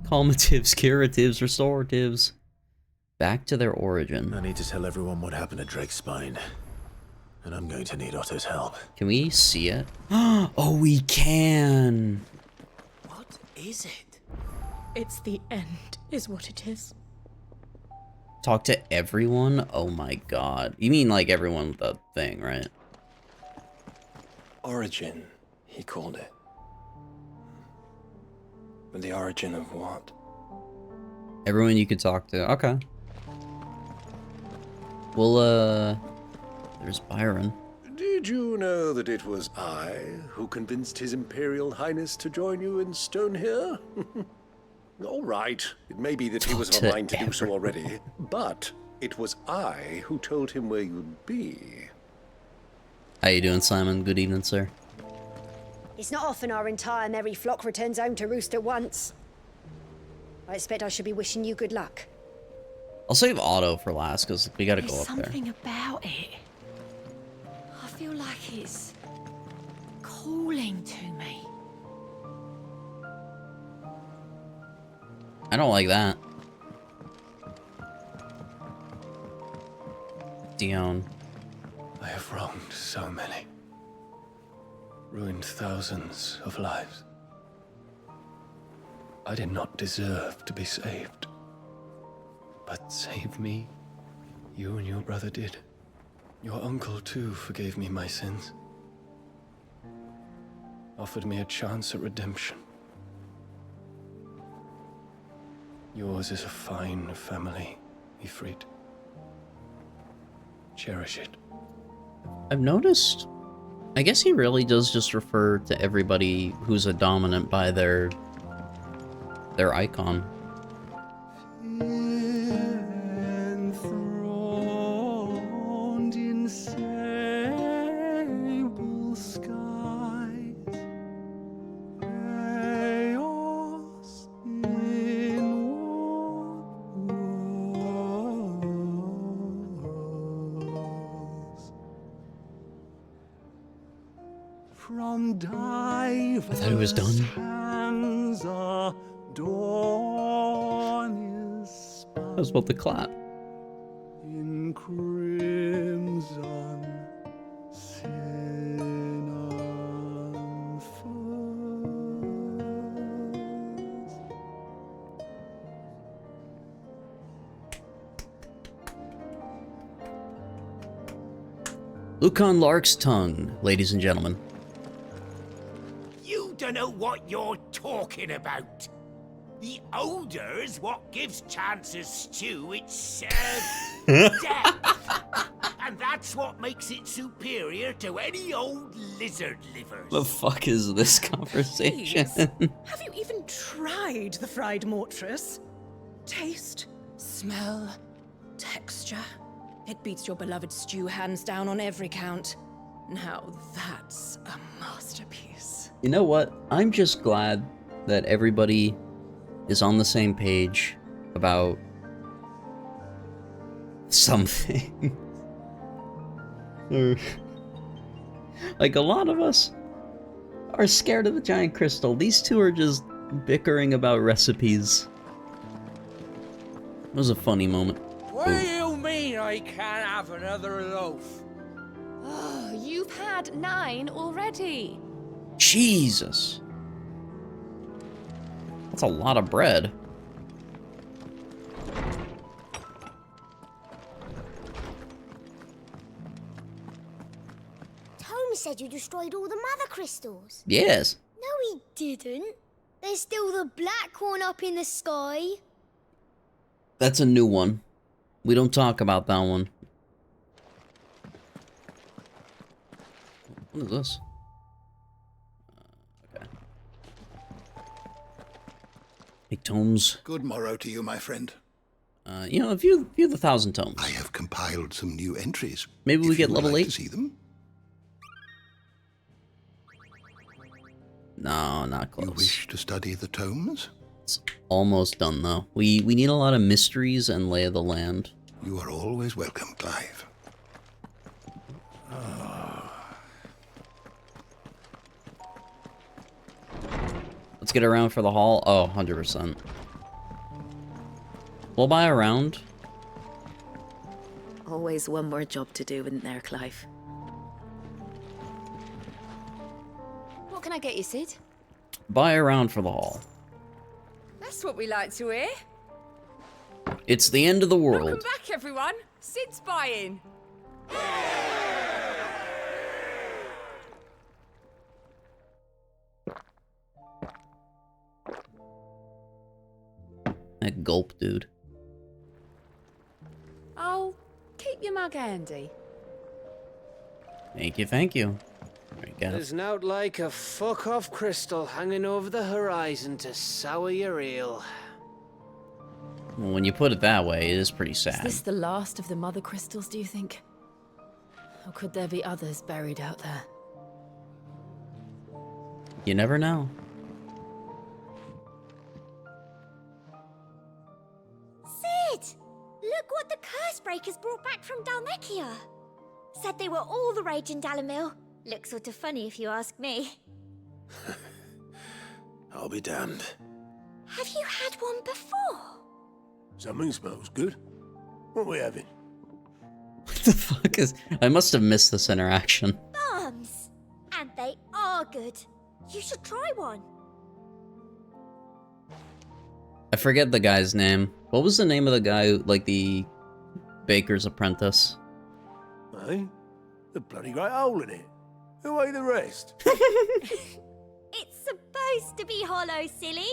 Calmatives, curatives, restoratives. Back to their origin. I need to tell everyone what happened at Drake's Spine. And I'm going to need Otto's help. Can we see it? Oh, we can! What is it? It's the end, is what it is. Talk to everyone? Oh my god. You mean like everyone with the thing, right? Origin, he called it. But the origin of what? Everyone you could talk to. Okay. Well, there's Byron. Did you know that it was I who convinced His Imperial Highness to join you in Stone here? All right, it may be that he was of a mind to do so already, but it was I who told him where you'd be. How you doing, Simon? Good evening, sir. It's not often our entire merry flock returns home to roost at once. I expect I should be wishing you good luck. I'll save Otto for last, because we gotta go up there. There's something about it. I feel like it's calling to me. I don't like that. Dion. I have wronged so many. Ruined thousands of lives. I did not deserve to be saved. But save me, you and your brother did. Your uncle too forgave me my sins. Offered me a chance at redemption. Yours is a fine family, Ifrit. Cherish it. I've noticed, I guess he really does just refer to everybody who's a dominant by their icon. Enthroned in sable skies, chaos in wars. From I thought it was done. hands dawn is I was about to clap. in crimson sin unfurls. Lucan Lark's tongue, ladies and gentlemen. You don't know what you're talking about. The odor's what gives Chance's stew its depth. And that's what makes it superior to any old lizard livers. The fuck is this conversation? Jeez. Have you even tried the fried mortress? Taste, smell, texture. It beats your beloved stew hands down on every count. Now that's a masterpiece. You know what? I'm just glad that everybody is on the same page about something. Like, a lot of us are scared of the giant crystal. These two are just bickering about recipes. It was a funny moment. What do you mean I can't have another loaf? Oh, you've had 9 already. Jesus. That's a lot of bread. Tom said you destroyed all the mother crystals. Yes. No, he didn't. There's still the black one up in the sky. That's a new one. We don't talk about that one. What is this? Okay. Hey, tomes. Good morrow to you, my friend. You know, view the 1,000 tomes. I have compiled some new entries. Maybe we If get you would level like 8? to see them. No, not close. You wish to study the tomes? It's almost done, though. We need a lot of mysteries and lay of the land. You are always welcome, Clive. Let's get around for the haul. Oh, 100%. We'll buy a round. Always one more job to do, isn't there, Clive? What can I get you, Sid? Buy a round for the haul. That's what we like to hear. It's the end of the world. Welcome back, everyone. Sid's buying. That gulp, dude. Oh, keep your mug handy. Thank you, thank you. There you go. There's nowt like a fuck-off crystal hanging over the horizon to sour your ale. Well, when you put it that way, it is pretty sad. Is this the last of the mother crystals, do you think? Or could there be others buried out there? You never know. Sid! Look what the curse breakers brought back from Dalmekia. Said they were all the rage in Dalamil. Looks sort of funny if you ask me. I'll be damned. Have you had one before? Something smells good. What are we having? What the fuck is... I must have missed this interaction. Bombs! And they are good. You should try one. I forget the guy's name. What was the name of the guy, like the baker's apprentice? Eh? The bloody great hole in it. Who ate the rest? It's supposed to be hollow, silly.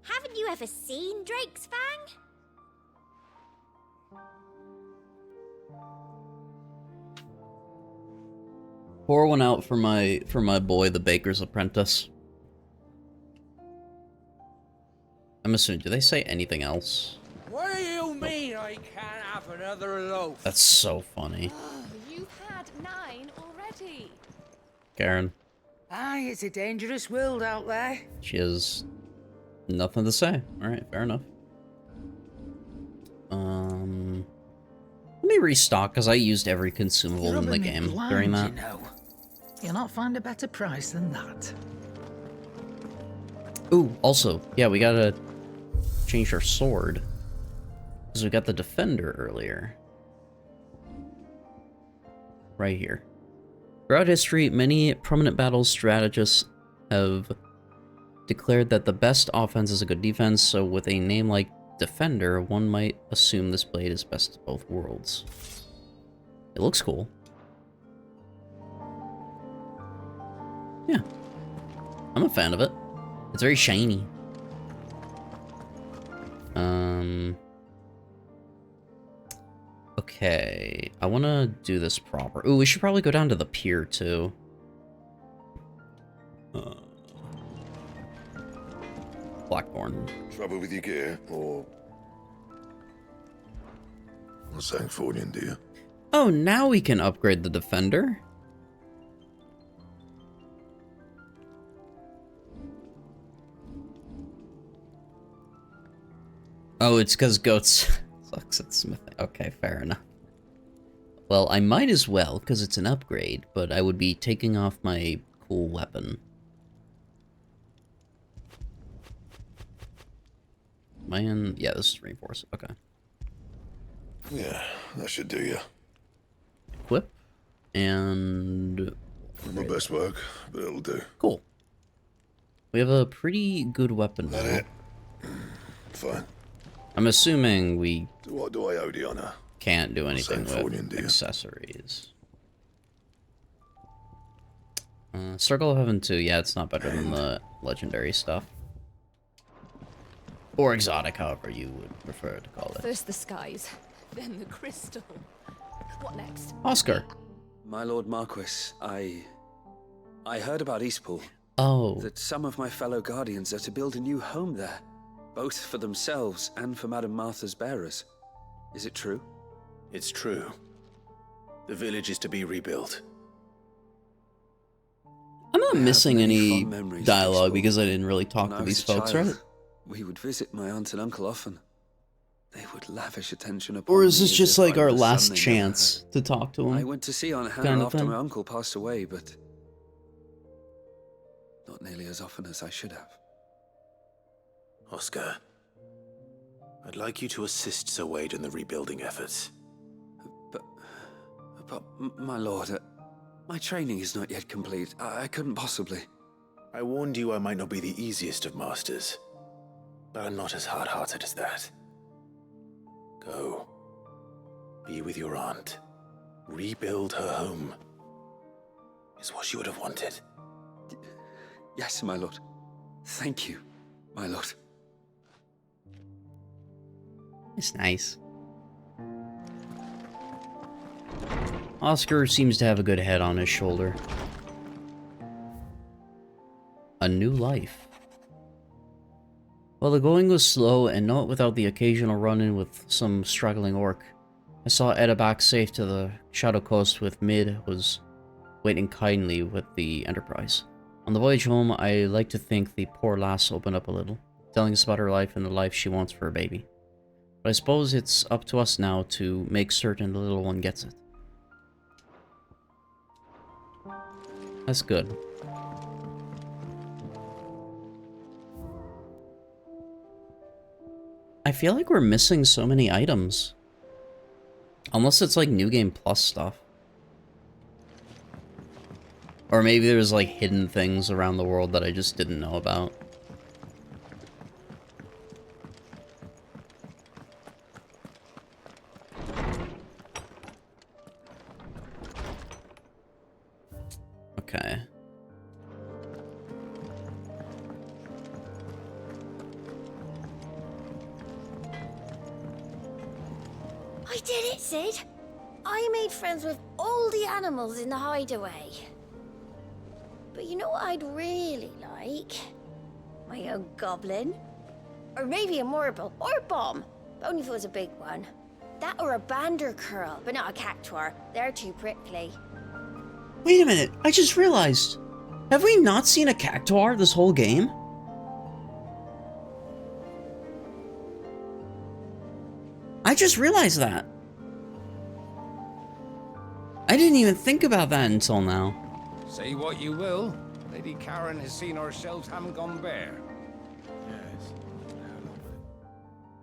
Haven't you ever seen Drake's Fang? Pour one out for my boy, the baker's apprentice. I'm assuming, do they say anything else? What do you mean I can't have another loaf? That's so funny. Oh, you've had 9 already. Karen. Aye, it's a dangerous world out there. She has nothing to say. Alright, fair enough. Let me restock, because I used every consumable in the game during that. You know. You'll not find a better price than that. Ooh, also, yeah, we gotta change our sword. Because we got the defender earlier. Right here. Throughout history, many prominent battle strategists have declared that the best offense is a good defense, so with a name like Defender, one might assume this blade is best of both worlds. It looks cool. Yeah. I'm a fan of it. It's very shiny. Okay. I want to do this proper. Ooh, we should probably go down to the pier, too. Blackthorn. Trouble with your gear, or... What's that for you, dear? Oh, now we can upgrade the defender. Oh, it's because goats sucks at smithing. Okay, fair enough. Well, I might as well, because it's an upgrade, but I would be taking off my cool weapon. Am I in? Yeah, this is reinforced. Okay. Yeah, that should do you. Equip. And... Not my best work, but it'll do. Cool. We have a pretty good weapon now. That it? Fine. I'm assuming we... What do I owe the honor? Can't do anything Same with for you, dear. accessories. Circle of Heaven 2, yeah, it's not better than the legendary stuff. Or exotic, however you would prefer to call it. First the skies, then the crystal. What next? Oscar. My Lord Marquis, I heard about Eastpool. Oh. That some of my fellow guardians are to build a new home there, both for themselves and for Madame Martha's bearers. Is it true? It's true. The village is to be rebuilt. I'm not missing any fond memories dialogue of because I didn't really talk When to I these was a folks, child, right? We would visit my aunt and uncle often. They would lavish attention upon Or is me this as just if like I our were a son last they never chance to talk to had. him? I went to see Aunt Hannah Kind of after thing. my uncle passed away, but not nearly as often as I should have. Oscar, I'd like you to assist Sir Wade in the rebuilding efforts. But my lord, my training is not yet complete. I couldn't possibly. I warned you I might not be the easiest of masters, but I'm not as hard-hearted as that. Go. Be with your aunt. Rebuild her home. Is what she would have wanted. Yes, my lord. Thank you, my lord. It's nice. Oscar seems to have a good head on his shoulder. A new life. While the going was slow and not without the occasional run-in with some struggling orc, I saw Edda back safe to the Shadow Coast with Mid was waiting kindly with the Enterprise. On the voyage home, I like to think the poor lass opened up a little, telling us about her life and the life she wants for her baby. But I suppose it's up to us now to make certain the little one gets it. That's good. I feel like we're missing so many items. Unless it's like New Game Plus stuff. Or maybe there's like hidden things around the world that I just didn't know about. Okay. I did it, Sid. I made friends with all the animals in the hideaway. But you know what I'd really like? My own goblin. Or maybe a morble, or a bomb. But only if it was a big one. That or a bander curl, but not a cactuar. They're too prickly. Wait a minute, I just realized. Have we not seen a cactuar this whole game? I just realized that. I didn't even think about that until now. Say what you will, Lady Karen has seen our shelves haven't gone bare.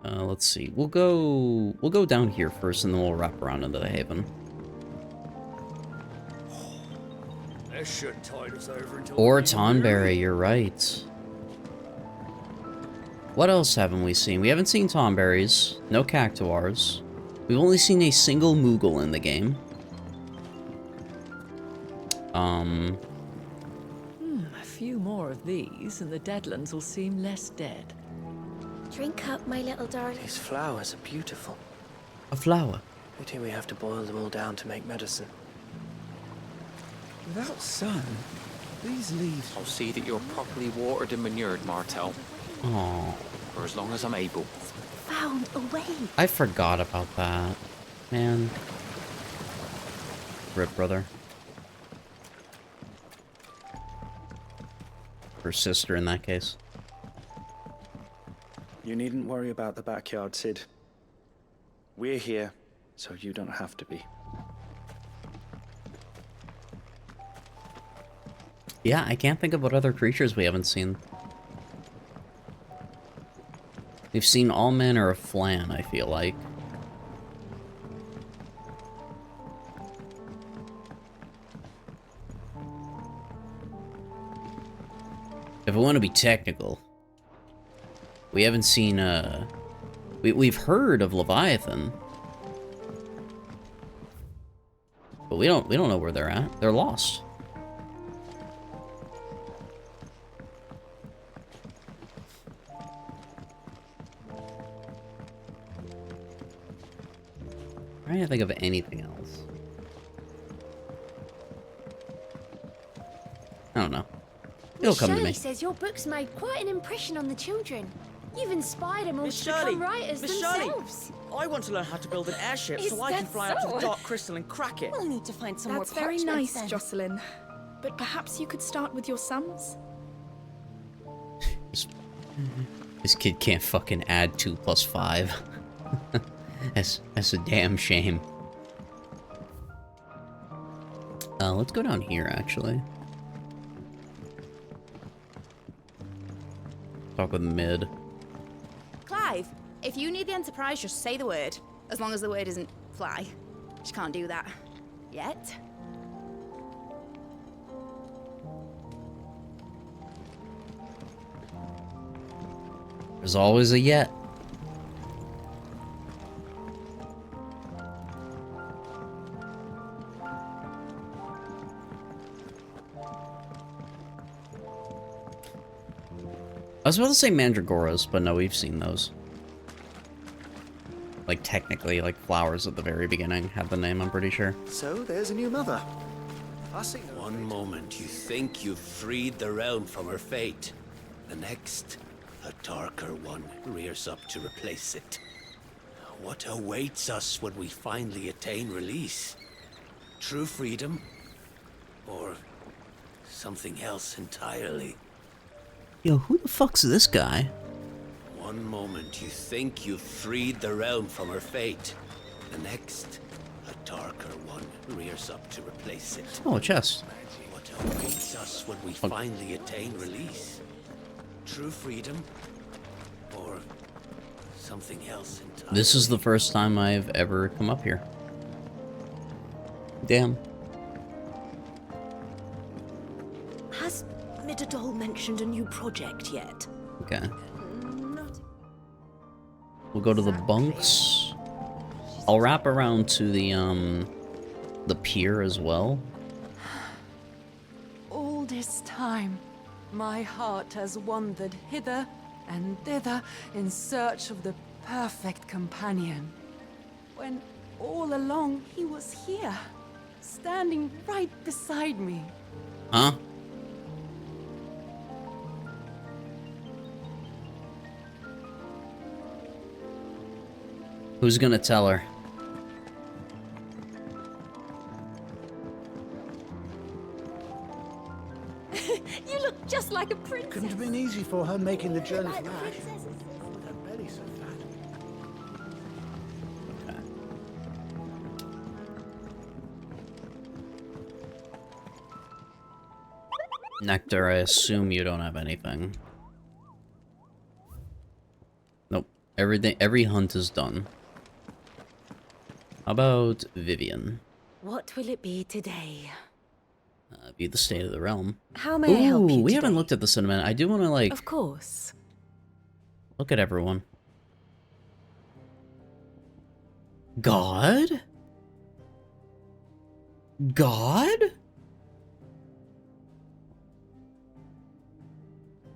Let's see. We'll go down here first, and then we'll wrap around into the Haven. This shouldn't tide us over until... Or Tonberry, you're right. What else haven't we seen? We haven't seen Tonberries. No Cactuars. We've only seen a single Moogle in the game. A few more of these, and the Deadlands will seem less dead. Drink up, my little darling. These flowers are beautiful. A flower. Pity we have to boil them all down to make medicine. Without sun, these leaves... I'll see that you're properly watered and manured, Martel. Oh. For as long as I'm able. Found a way. I forgot about that. Man. Rip, brother. Her sister, in that case. You needn't worry about the backyard, Sid. We're here, so you don't have to be. Yeah, I can't think of what other creatures we haven't seen. We've seen all manner of flan, I feel like. If I want to be technical, we haven't seen, we've heard of Leviathan. But we don't know where they're at. They're lost. I'm trying to think of anything else. I don't know. It'll come to me. Shirley says your books made quite an impression on the children. You've inspired them all to become writers themselves. I want to learn how to build an airship Is so I can that fly up to so? the Dark Crystal and crack it. We'll need to find some That's more very parchments nice, then. Jocelyn. But perhaps you could start with your sums? This kid can't fucking add 2 + 5. That's a damn shame. Let's go down here, actually. Talk with Mid. Clive, if you need the Enterprise, just say the word. As long as the word isn't fly. Just can't do that. Yet. There's always a yet. I was about to say mandragoras, but no, we've seen those. Like, technically, like, flowers at the very beginning had the name, I'm pretty sure. So, there's a new mother. I see. One moment you think you've freed the realm from her fate. The next, a darker one rears up to replace it. What awaits us when we finally attain release? True freedom? Or something else entirely? Yo, who the fuck's this guy? One moment you think you've freed the realm from her fate. The next, a darker one rears up to replace it. Oh, a chest. What awaits us when we finally attain release? True freedom? Or something else entirely? This is the first time I've ever come up here. Damn. Has Midadol mentioned a new project yet? Okay. We'll go to the bunks. I'll wrap around to the pier as well. All this time, my heart has wandered hither and thither in search of the perfect companion. When all along he was here, standing right beside me. Huh? Who's gonna tell her? You look just like a princess. Couldn't have been easy for her making the journey from Ash. With her belly so fat. Nectar, I assume you don't have anything. Nope. Every hunt is done. How about Vivian? What will it be today? View the state of the realm. How may I help you we haven't today? looked at the cinnamon. I do want to, like... Of course. Look at everyone. God? God?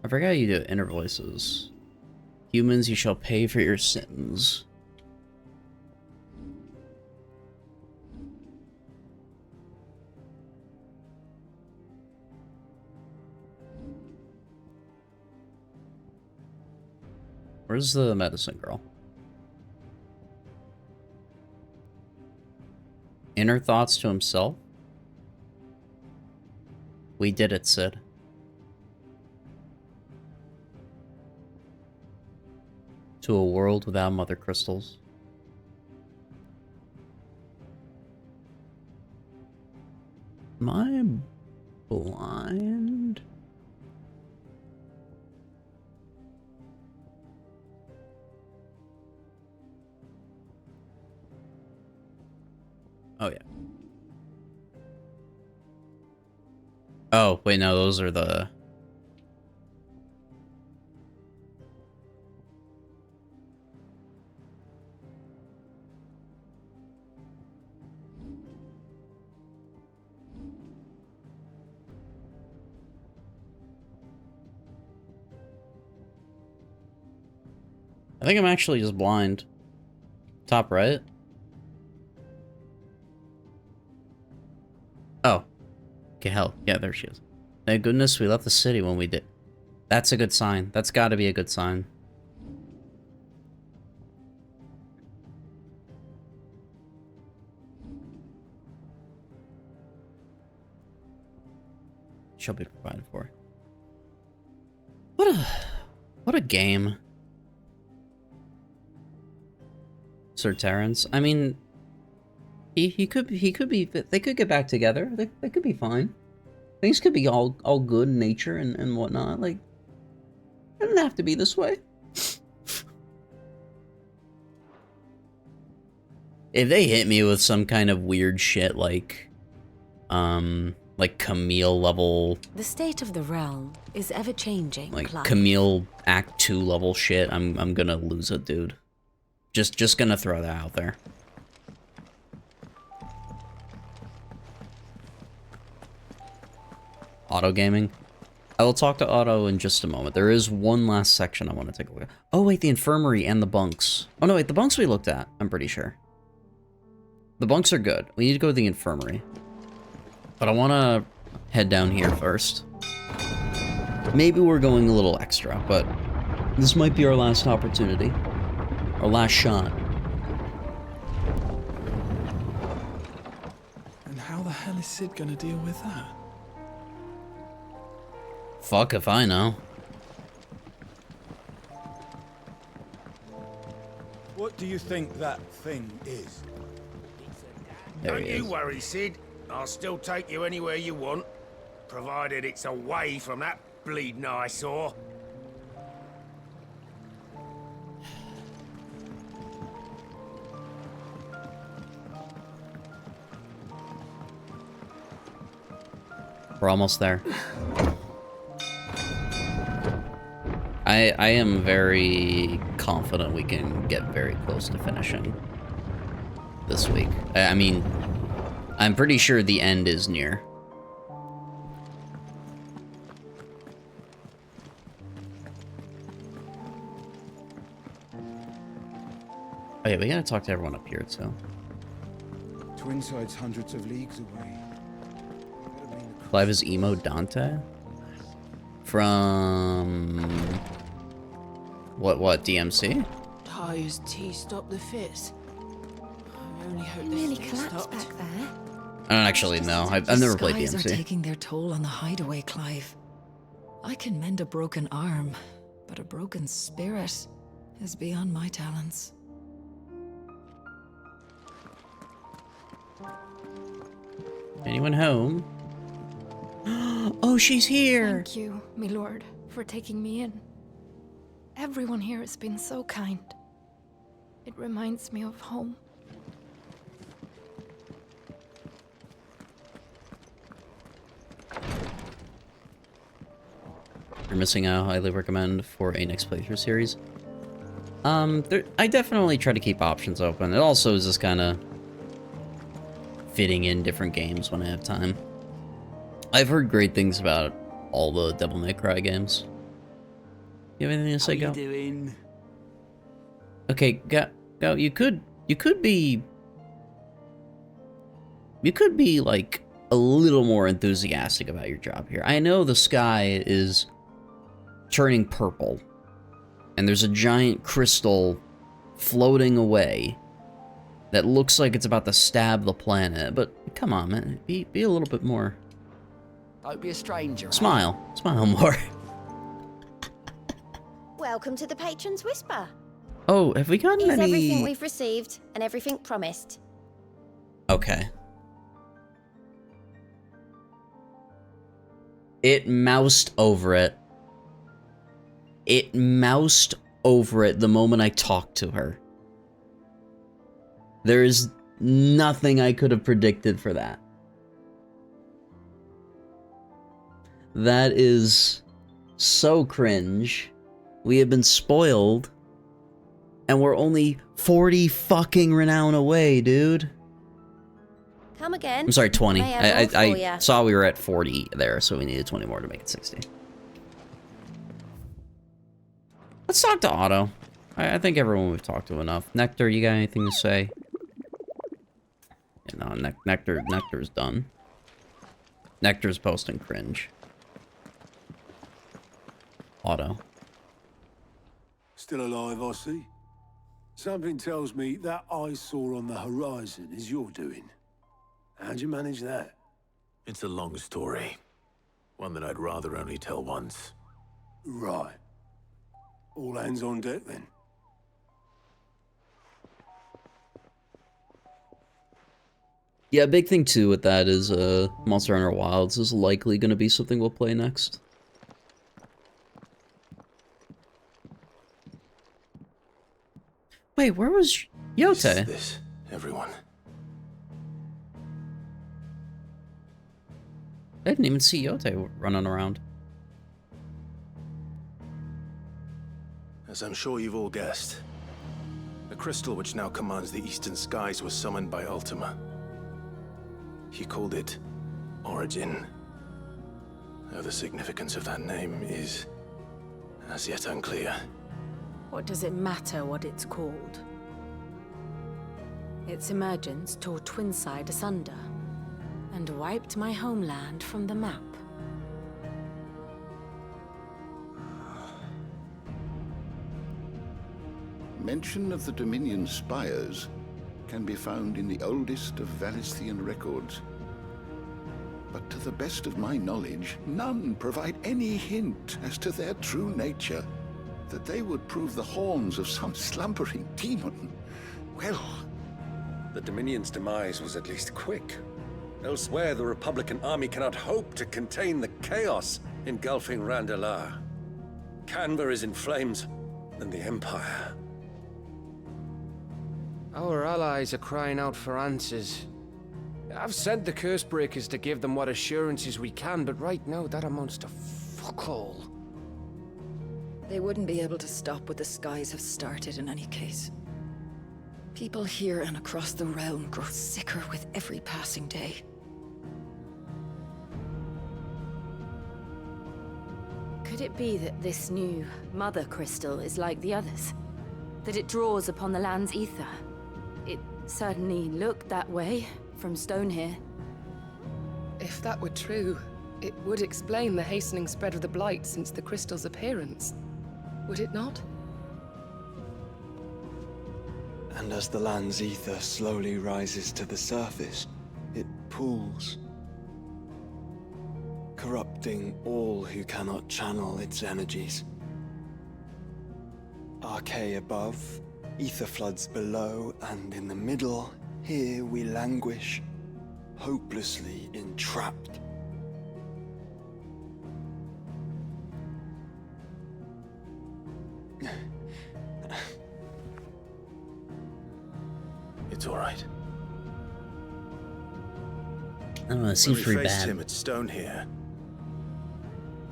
I forgot you do inner voices. Humans, you shall pay for your sins. Where's the medicine girl? Inner thoughts to himself? We did it, Sid. To a world without mother crystals. Am I blind? Oh, yeah. Oh, wait, no, those are the... I think I'm actually just blind. Top right? Oh. Okay, hell. Yeah, there she is. Thank goodness we left the city when we did. That's a good sign. That's gotta be a good sign. Shall be provided for. What a game. Sir Terrence. I mean, he could be, they could get back together. They could be fine. Things could be all good in nature and whatnot. Like, it doesn't have to be this way. If they hit me with some kind of weird shit like Camille level, The state of the realm is ever-changing, like Clive. Camille Act 2 level shit, I'm gonna lose it, dude. Just gonna throw that out there. Auto gaming. I will talk to Otto in just a moment. There is one last section I want to take a look at. Oh wait, the infirmary and the bunks. Oh no, wait, the bunks we looked at, I'm pretty sure. The bunks are good. We need to go to the infirmary. But I want to head down here first. Maybe we're going a little extra, but this might be our last opportunity. Our last shot. And how the hell is Sid gonna deal with that? Fuck if I know. What do you think that thing is? There Don't he you is. worry, Sid. I'll still take you anywhere you want, provided it's away from that bleeding eyesore. We're almost there. I am very confident we can get very close to finishing this week. I mean, I'm pretty sure the end is near. Oh yeah, we gotta talk to everyone up here too. Twinside's hundreds of leagues away. Clive is emo Dante? From... What, DMC? Ty's tea stopped the fits. I only hope You the nearly thing collapsed stopped. back there. I don't actually know. I've never played The skies are DMC. taking their toll on the hideaway, Clive. I can mend a broken arm, but a broken spirit is beyond my talents. Anyone home? Oh, she's here! Thank you, my lord, for taking me in. Everyone here has been so kind. It reminds me of home. You're missing out. Highly recommend for a next playthrough series. I definitely try to keep options open. It also is just kind of fitting in different games when I have time. I've heard great things about all the Devil May Cry games. You have anything to say, Go? How you doing? Okay, Go, you could be like a little more enthusiastic about your job here. I know the sky is turning purple, and there's a giant crystal floating away that looks like it's about to stab the planet, but come on, man, be a little bit more. Don't be a stranger. Smile more. Welcome to the Patron's Whisper. Oh, have we gotten Here's everything any? we've received and everything promised. Okay. It moused over it. It moused over it the moment I talked to her. There is nothing I could have predicted for that. That is so cringe. We have been spoiled. And we're only 40 fucking renown away, dude. Come again. I'm sorry, 20. May I roll for I ya? saw we were at 40 there, so we needed 20 more to make it 60. Let's talk to Otto. I think everyone we've talked to enough. Nectar, you got anything to say? Yeah, no, Nectar's done. Nectar's posting cringe. Otto. Still alive, I see. Something tells me that eyesore on the horizon is your doing. How'd you manage that? It's a long story. One that I'd rather only tell once. Right. All hands on deck, then. Yeah, a big thing too with that is Monster Hunter Wilds is likely going to be something we'll play next. Wait, where was Yote? This everyone. I didn't even see Yote running around. As I'm sure you've all guessed, the crystal which now commands the eastern skies was summoned by Ultima. He called it Origin. Though the significance of that name is as yet unclear. What does it matter what it's called? Its emergence tore Twinside asunder, and wiped my homeland from the map. Mention of the Dominion spires can be found in the oldest of Valisthian records. But to the best of my knowledge, none provide any hint as to their true nature. That they would prove the horns of some slumbering demon. Well... The Dominion's demise was at least quick. Elsewhere, the Republican army cannot hope to contain the chaos engulfing Randalar. Canva is in flames, and the Empire. Our allies are crying out for answers. I've sent the Cursebreakers to give them what assurances we can, but right now that amounts to fuck all. They wouldn't be able to stop what the skies have started in any case. People here and across the realm grow sicker with every passing day. Could it be that this new Mother Crystal is like the others? That it draws upon the land's ether? It certainly looked that way from stone here. If that were true, it would explain the hastening spread of the Blight since the crystal's appearance. Would it not? And as the land's ether slowly rises to the surface, it pools, corrupting all who cannot channel its energies. Archay above, ether floods below, and in the middle, here we languish, hopelessly entrapped. It's all right. I don't know, it seems when pretty we faced bad. him at Stone here,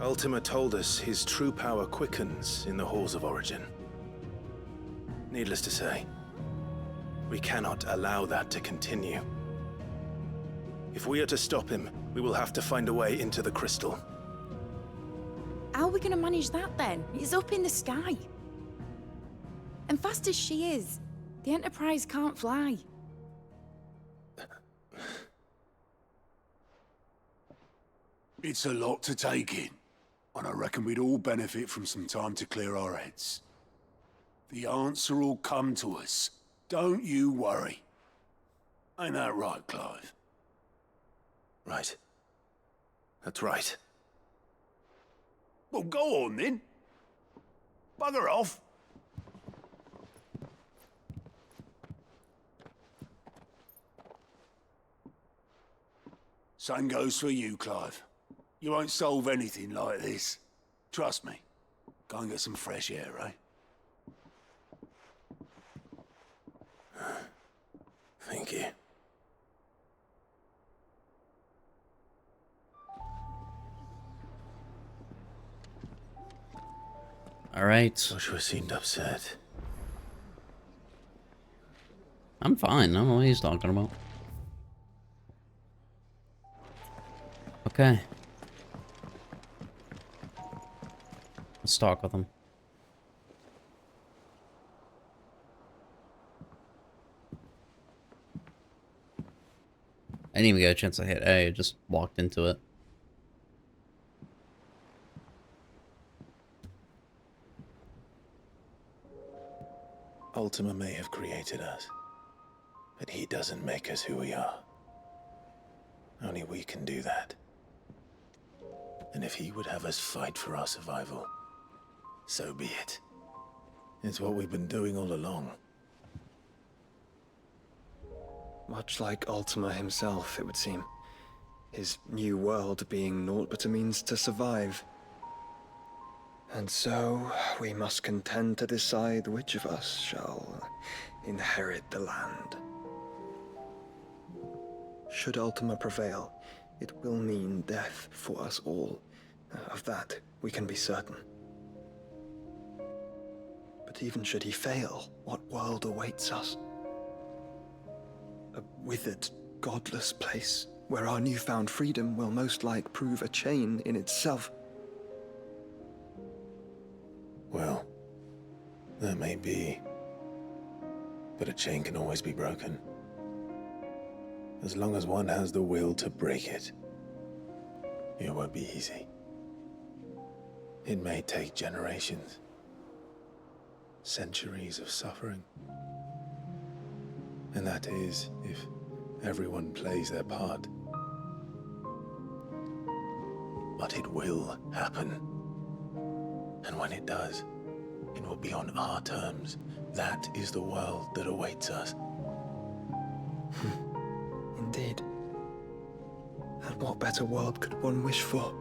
Ultima told us his true power quickens in the halls of Origin. Needless to say, we cannot allow that to continue. If we are to stop him, we will have to find a way into the crystal. How are we gonna manage that then? It's up in the sky. And fast as she is, the Enterprise can't fly. It's a lot to take in, and I reckon we'd all benefit from some time to clear our heads. The answer will come to us. Don't you worry. Ain't that right, Clive? Right. That's right. Well, go on then. Bugger off. Same goes for you, Clive. You won't solve anything like this. Trust me. Go and get some fresh air, eh? Thank you. All right. Joshua seemed upset. I'm fine. I don't know what he's talking about. Okay. Let's talk with him. I didn't even get a chance to hit A, I just walked into it. Ultima may have created us, but he doesn't make us who we are. Only we can do that. And if he would have us fight for our survival, so be it. It's what we've been doing all along. Much like Ultima himself, it would seem. His new world being naught but a means to survive. And so, we must contend to decide which of us shall inherit the land. Should Ultima prevail, it will mean death for us all. Of that, we can be certain. But even should he fail, what world awaits us? A withered, godless place where our newfound freedom will most like prove a chain in itself. Well, that may be. But a chain can always be broken. As long as one has the will to break it. It won't be easy. It may take generations. Centuries of suffering. And that is, if everyone plays their part. But it will happen. And when it does, it will be on our terms. That is the world that awaits us. Indeed. And what better world could one wish for?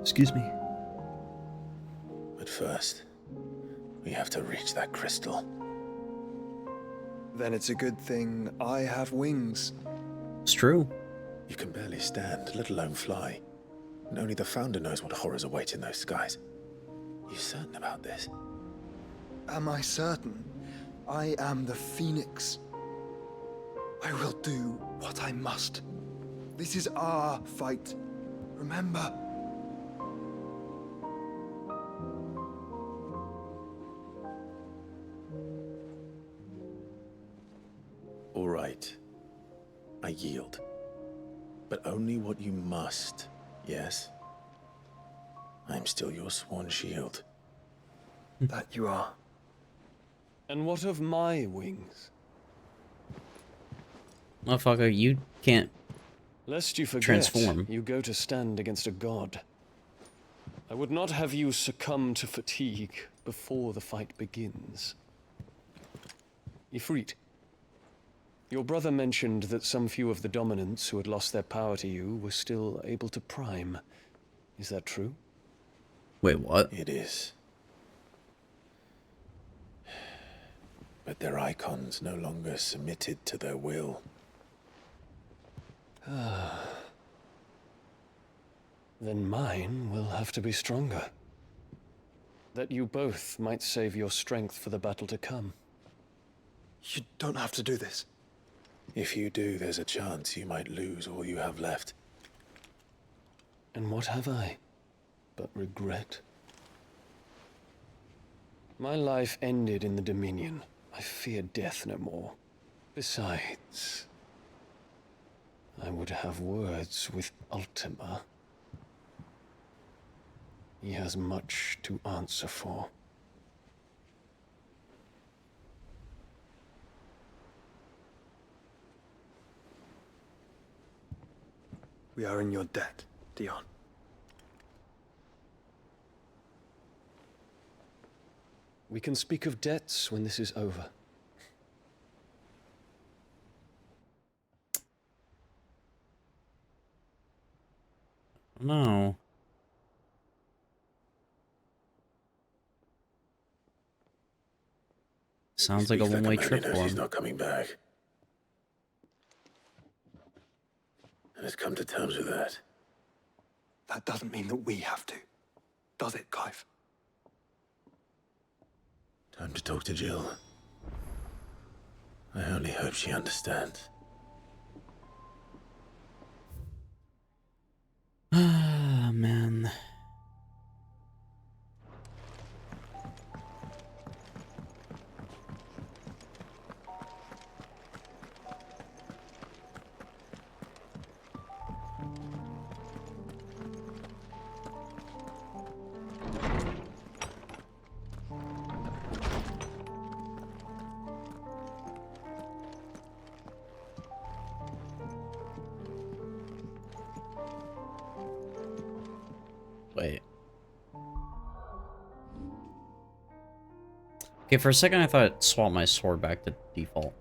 Excuse me. But first, we have to reach that crystal. Then it's a good thing I have wings. It's true. You can barely stand, let alone fly. And only the Founder knows what horrors await in those skies. You certain about this? Am I certain? I am the Phoenix. I will do what I must. This is our fight. Remember? All right. I yield. But only what you must, yes? I'm still your sworn shield. That you are. And what of my wings? Motherfucker, you can't Lest you forget, transform. you go to stand against a god. I would not have you succumb to fatigue before the fight begins. Ifrit, your brother mentioned that some few of the dominants who had lost their power to you were still able to prime. Is that true? Wait, what? It is. But their icons no longer submitted to their will. Then mine will have to be stronger. That you both might save your strength for the battle to come. You don't have to do this. If you do, there's a chance you might lose all you have left. And what have I but regret? My life ended in the Dominion. I fear death no more. Besides, I would have words with Ultima. He has much to answer for. We are in your debt, Dion. We can speak of debts when this is over. No. Sounds like a one-way trip for He's him. not coming back. And has come to terms with that. That doesn't mean that we have to, does it, Clive? Time to talk to Jill. I only hope she understands. Ah, man. Wait. Okay, for a second I thought it swapped my sword back to default.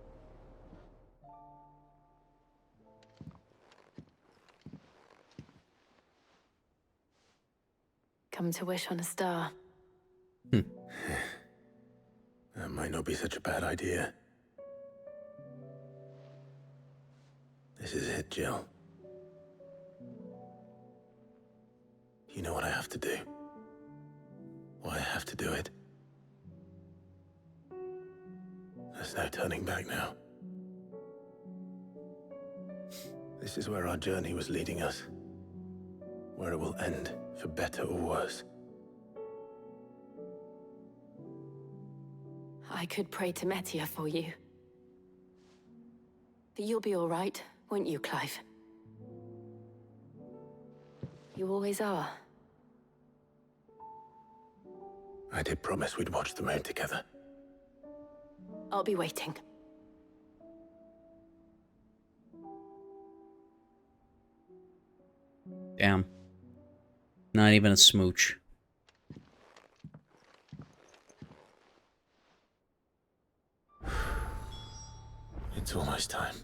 Come to wish on a star. might not be such a bad idea. This is it, Jill. You know what I have to do. Why I have to do it. There's no turning back now. This is where our journey was leading us. Where it will end, for better or worse. I could pray to Metia for you. But you'll be all right, won't you, Clive? You always are. I did promise we'd watch the moon together. I'll be waiting. Damn. Not even a smooch. It's almost time.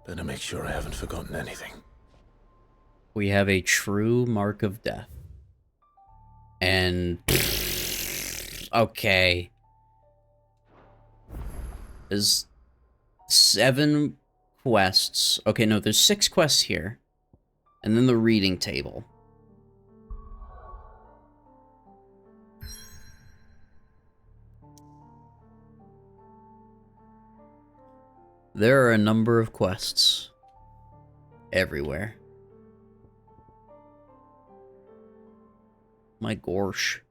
Better make sure I haven't forgotten anything. We have a true mark of death. And... okay. There's 7 quests. Okay, no, there's 6 quests here. And then the reading table. There are a number of quests. Everywhere. My gosh.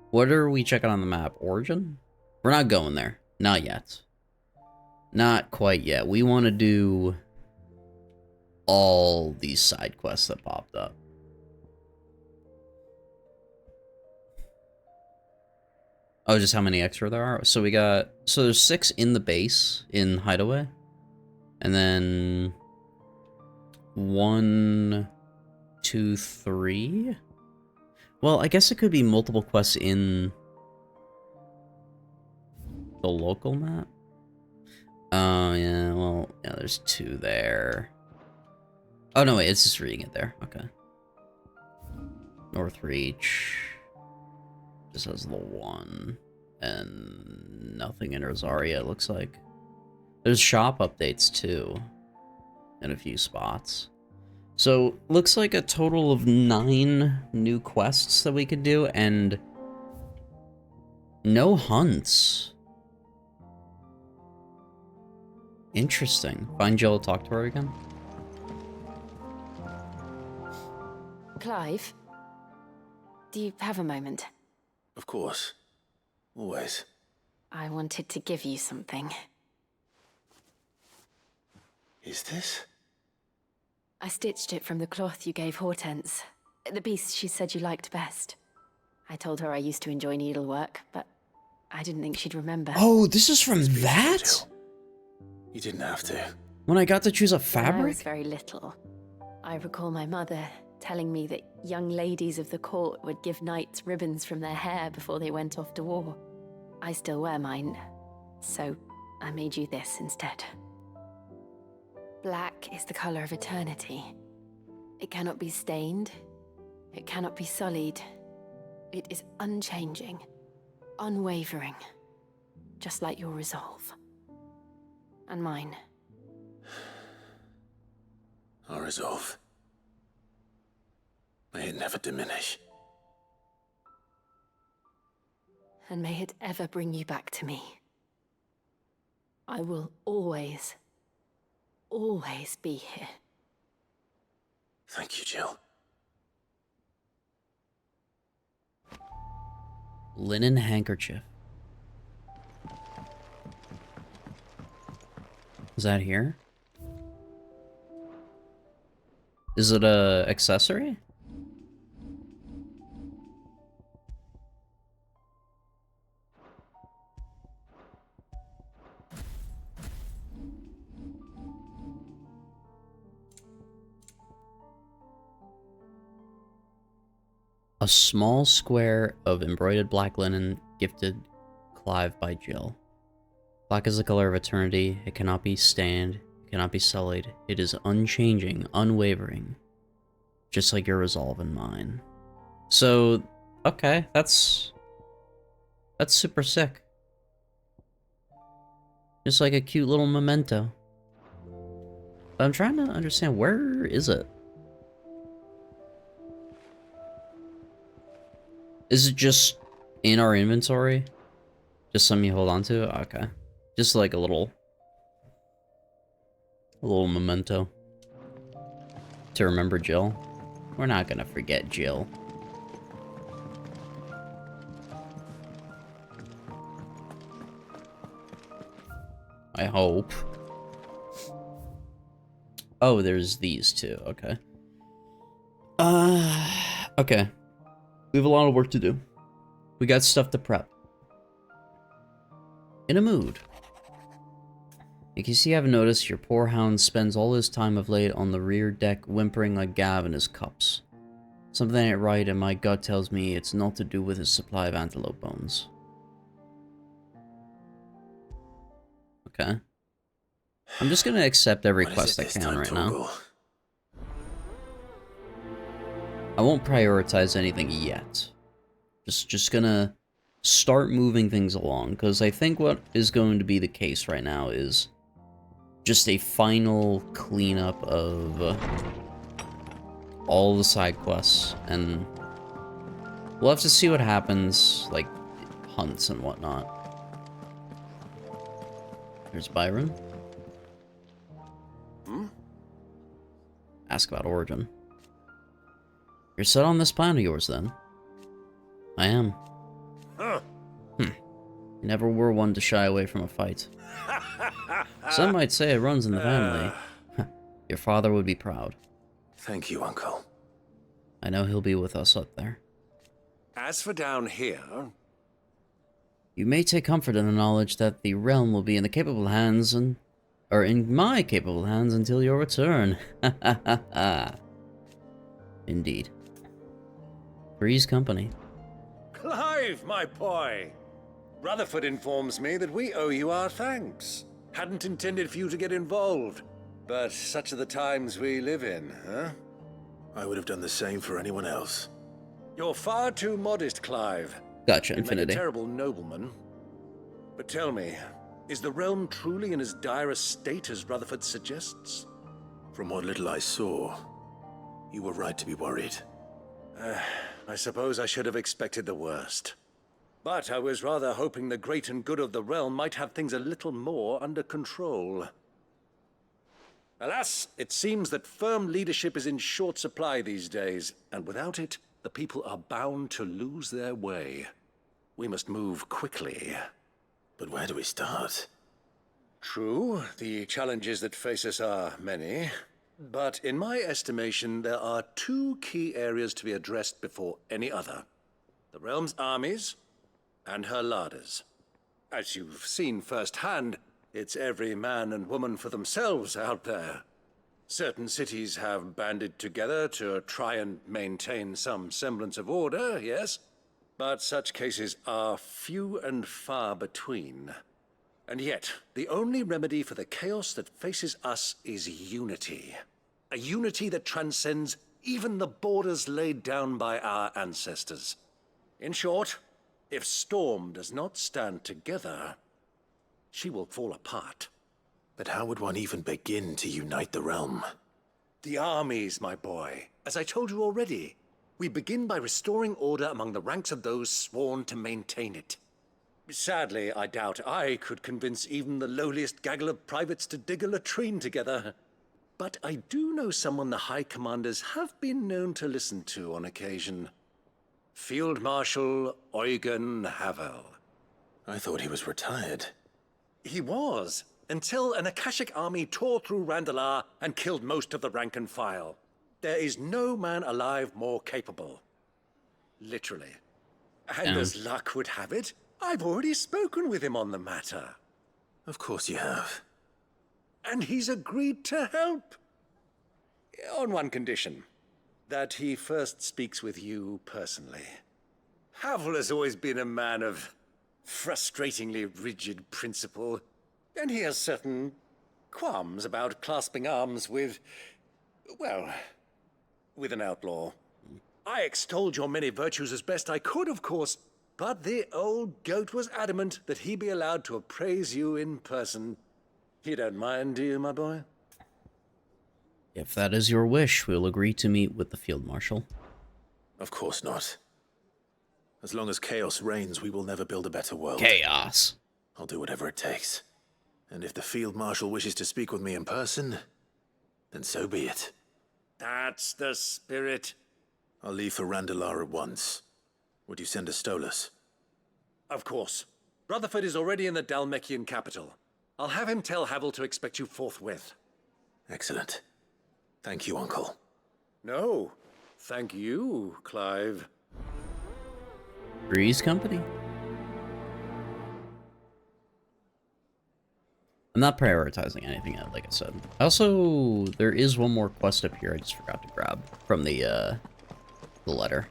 What are we checking on the map? Origin? We're not going there. Not yet. Not quite yet. We want to do all these side quests that popped up. Oh, just how many extra there are? So we got... so there's 6 in the base, in Hideaway. And then... 1... 2, 3? Well, I guess it could be multiple quests in... the local map? Oh, yeah, well, yeah, there's 2 there. Oh, no, wait, it's just reading it there. Okay. Northreach. Just has the 1. And nothing in Rosaria, it looks like. There's shop updates, too. In a few spots. So, looks like a total of 9 new quests that we could do, and... no hunts. Interesting. Find Jill, talk to her again. Clive? Do you have a moment? Of course. Always. I wanted to give you something. Is this? I stitched it from the cloth you gave Hortense. The piece she said you liked best. I told her I used to enjoy needlework, but I didn't think she'd remember. Oh, this is from that? You didn't have to. When I got to choose a When I fabric? was very little, I recall my mother telling me that young ladies of the court would give knights ribbons from their hair before they went off to war. I still wear mine, so I made you this instead. Black is the color of eternity. It cannot be stained. It cannot be sullied. It is unchanging, unwavering, just like your resolve. And mine. Our resolve. May it never diminish. And may it ever bring you back to me. I will always, always be here. Thank you, Jill. Linen handkerchief. Is that here? Is it a accessory? A small square of embroidered black linen gifted Clive by Jill. Black is the color of eternity. It cannot be stained. It cannot be sullied. It is unchanging, unwavering. Just like your resolve and mine. So, Okay, that's super sick. Just like a cute little memento. But I'm trying to understand, where is it? Is it just in our inventory? Just something you hold on to? Okay. Just like a little memento. To remember Jill. We're not gonna forget Jill. I hope. Oh, there's these two. Okay. Okay. We have a lot of work to do. We got stuff to prep. In a mood. In case you haven't noticed, your poor hound spends all his time of late on the rear deck whimpering like Gav in his cups. Something ain't right, and my gut tells me it's not to do with his supply of antelope bones. Okay. I'm just gonna accept every quest I can right now. I won't prioritize anything yet. Just gonna start moving things along, because I think what is going to be the case right now is just a final cleanup of all the side quests, and we'll have to see what happens, like hunts and whatnot. There's Byron. Hmm? Ask about Origin. You're set on this plan of yours, then? I am. Huh. You never were one to shy away from a fight. Some might say it runs in the family. Your father would be proud. Thank you, Uncle. I know he'll be with us up there. As for down here... You may take comfort in the knowledge that the realm will be in the capable hands or in my capable hands until your return. Indeed. Three's company. Clive, my boy! Rutherford informs me that we owe you our thanks. Hadn't intended for you to get involved, but such are the times we live in, huh? I would have done the same for anyone else. You're far too modest, Clive. Gotcha, You'd Infinity. make a terrible nobleman. But tell me, is the realm truly in as dire a state as Rutherford suggests? From what little I saw, you were right to be worried. I suppose I should have expected the worst. But I was rather hoping the great and good of the realm might have things a little more under control. Alas, it seems that firm leadership is in short supply these days, and without it, the people are bound to lose their way. We must move quickly. But where do we start? True, the challenges that face us are many. But in my estimation, there are two key areas to be addressed before any other. The realm's armies and her larders. As you've seen firsthand, it's every man and woman for themselves out there. Certain cities have banded together to try and maintain some semblance of order, yes? But such cases are few and far between. And yet, the only remedy for the chaos that faces us is unity. A unity that transcends even the borders laid down by our ancestors. In short, if Storm does not stand together, she will fall apart. But how would one even begin to unite the realm? The armies, my boy. As I told you already, we begin by restoring order among the ranks of those sworn to maintain it. Sadly, I doubt I could convince even the lowliest gaggle of privates to dig a latrine together. But I do know someone the High Commanders have been known to listen to on occasion. Field Marshal Eugen Havel. I thought he was retired. He was, until an Akashic army tore through Randalar and killed most of the rank and file. There is no man alive more capable. Literally. And as luck would have it, I've already spoken with him on the matter. Of course you have. And he's agreed to help. On one condition. That he first speaks with you personally. Havel has always been a man of frustratingly rigid principle, and he has certain qualms about clasping arms with, well, with an outlaw. I extolled your many virtues as best I could, of course, but the old goat was adamant that he be allowed to appraise you in person. You don't mind, do you, my boy? If that is your wish, we'll agree to meet with the Field Marshal. Of course not. As long as chaos reigns, we will never build a better world. Chaos. I'll do whatever it takes. And if the Field Marshal wishes to speak with me in person, then so be it. That's the spirit. I'll leave for Randalar at once. Would you send a Stolas? Of course. Rutherford is already in the Dalmekian capital. I'll have him tell Havel to expect you forthwith. Excellent. Thank you, Uncle. No, thank you, Clive. Three's Company? I'm not prioritizing anything yet, like I said. Also, there is one more quest up here I just forgot to grab from the letter.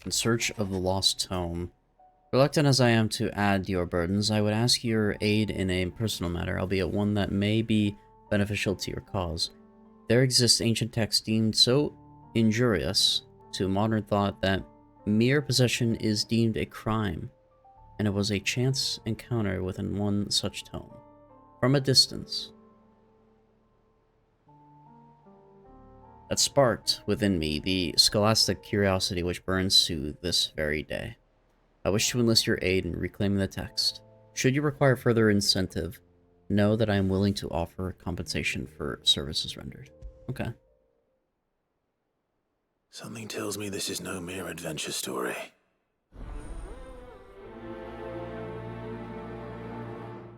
In search of the lost tome. Reluctant as I am to add to your burdens, I would ask your aid in a personal matter, albeit one that may be beneficial to your cause. There exists ancient texts deemed so injurious to modern thought that mere possession is deemed a crime, and it was a chance encounter within one such tome. From a distance, that sparked within me the scholastic curiosity which burns to this very day. I wish to enlist your aid in reclaiming the text. Should you require further incentive, know that I am willing to offer compensation for services rendered. Okay. Something tells me this is no mere adventure story.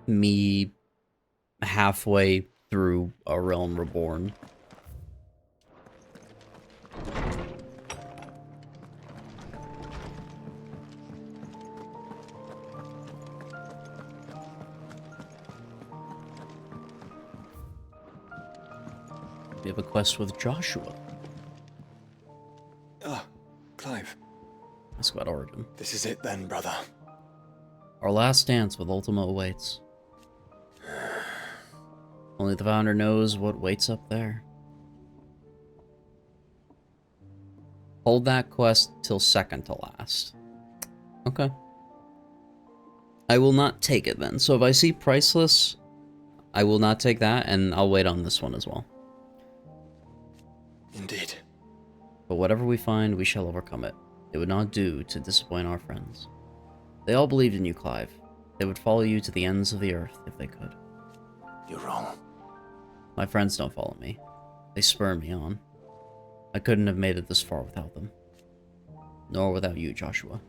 Me halfway through A Realm Reborn. We have a quest with Joshua. Ah, Clive. Ask about Origin. This is it then, brother. Our last dance with Ultima awaits. Only the founder knows what waits up there. Hold that quest till second to last. Okay. I will not take it then. So if I see Priceless, I will not take that, and I'll wait on this one as well. Indeed. But whatever we find, we shall overcome it. It would not do to disappoint our friends. They all believed in you, Clive. They would follow you to the ends of the earth if they could. You're wrong. My friends don't follow me. They spur me on. I couldn't have made it this far without them. Nor without you, Joshua.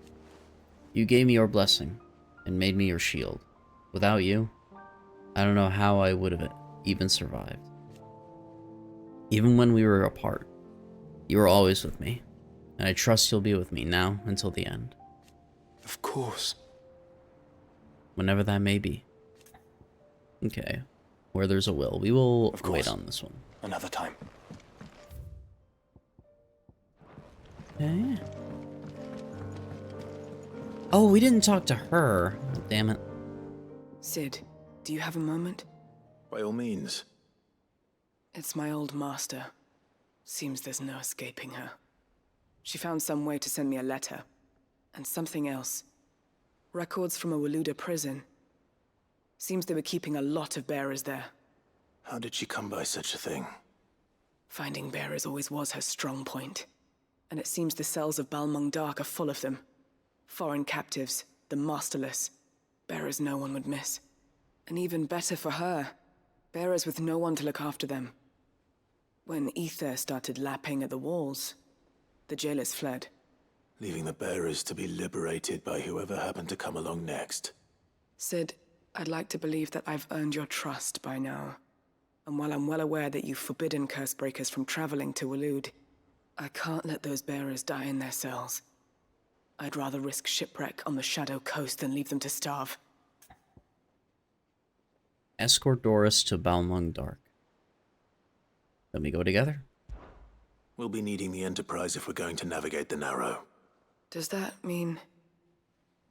You gave me your blessing, and made me your shield. Without you, I don't know how I would have even survived. Even when we were apart, you were always with me, and I trust you'll be with me now until the end. Of course. Whenever that may be. Okay. Where there's a will, we will wait on this one. Another time. Okay. Oh, we didn't talk to her. Damn it. Sid, do you have a moment? By all means. It's my old master. Seems there's no escaping her. She found some way to send me a letter. And something else. Records from a Waluda prison. Seems they were keeping a lot of bearers there. How did she come by such a thing? Finding bearers always was her strong point. And it seems the cells of Balmung Dark are full of them. Foreign captives, the masterless. Bearers no one would miss. And even better for her, bearers with no one to look after them. When ether started lapping at the walls, the jailers fled. Leaving the bearers to be liberated by whoever happened to come along next. Sid, I'd like to believe that I've earned your trust by now. And while I'm well aware that you've forbidden Cursebreakers from traveling to Waloed, I can't let those bearers die in their cells. I'd rather risk shipwreck on the Shadow Coast than leave them to starve. Escort Doris to Balmung Dark. Then we go together. We'll be needing the Enterprise if we're going to navigate the Narrow. Does that mean...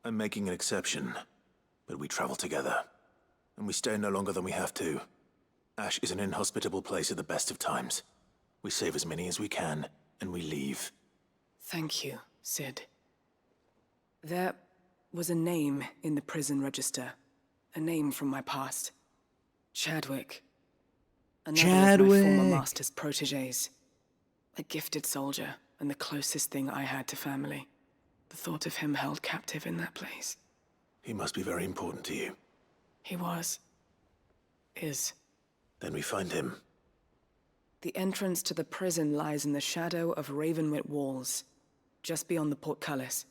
I'm making an exception. But we travel together, and we stay no longer than we have to. Ash is an inhospitable place at the best of times. We save as many as we can, and we leave. Thank you, Sid. There was a name in the prison register. A name from my past. Chadwick. Another of my former master's protégés. A gifted soldier, and the closest thing I had to family. The thought of him held captive in that place. He must be very important to you. He was. Is. Then we find him. The entrance to the prison lies in the shadow of Ravenwit walls, just beyond the portcullis.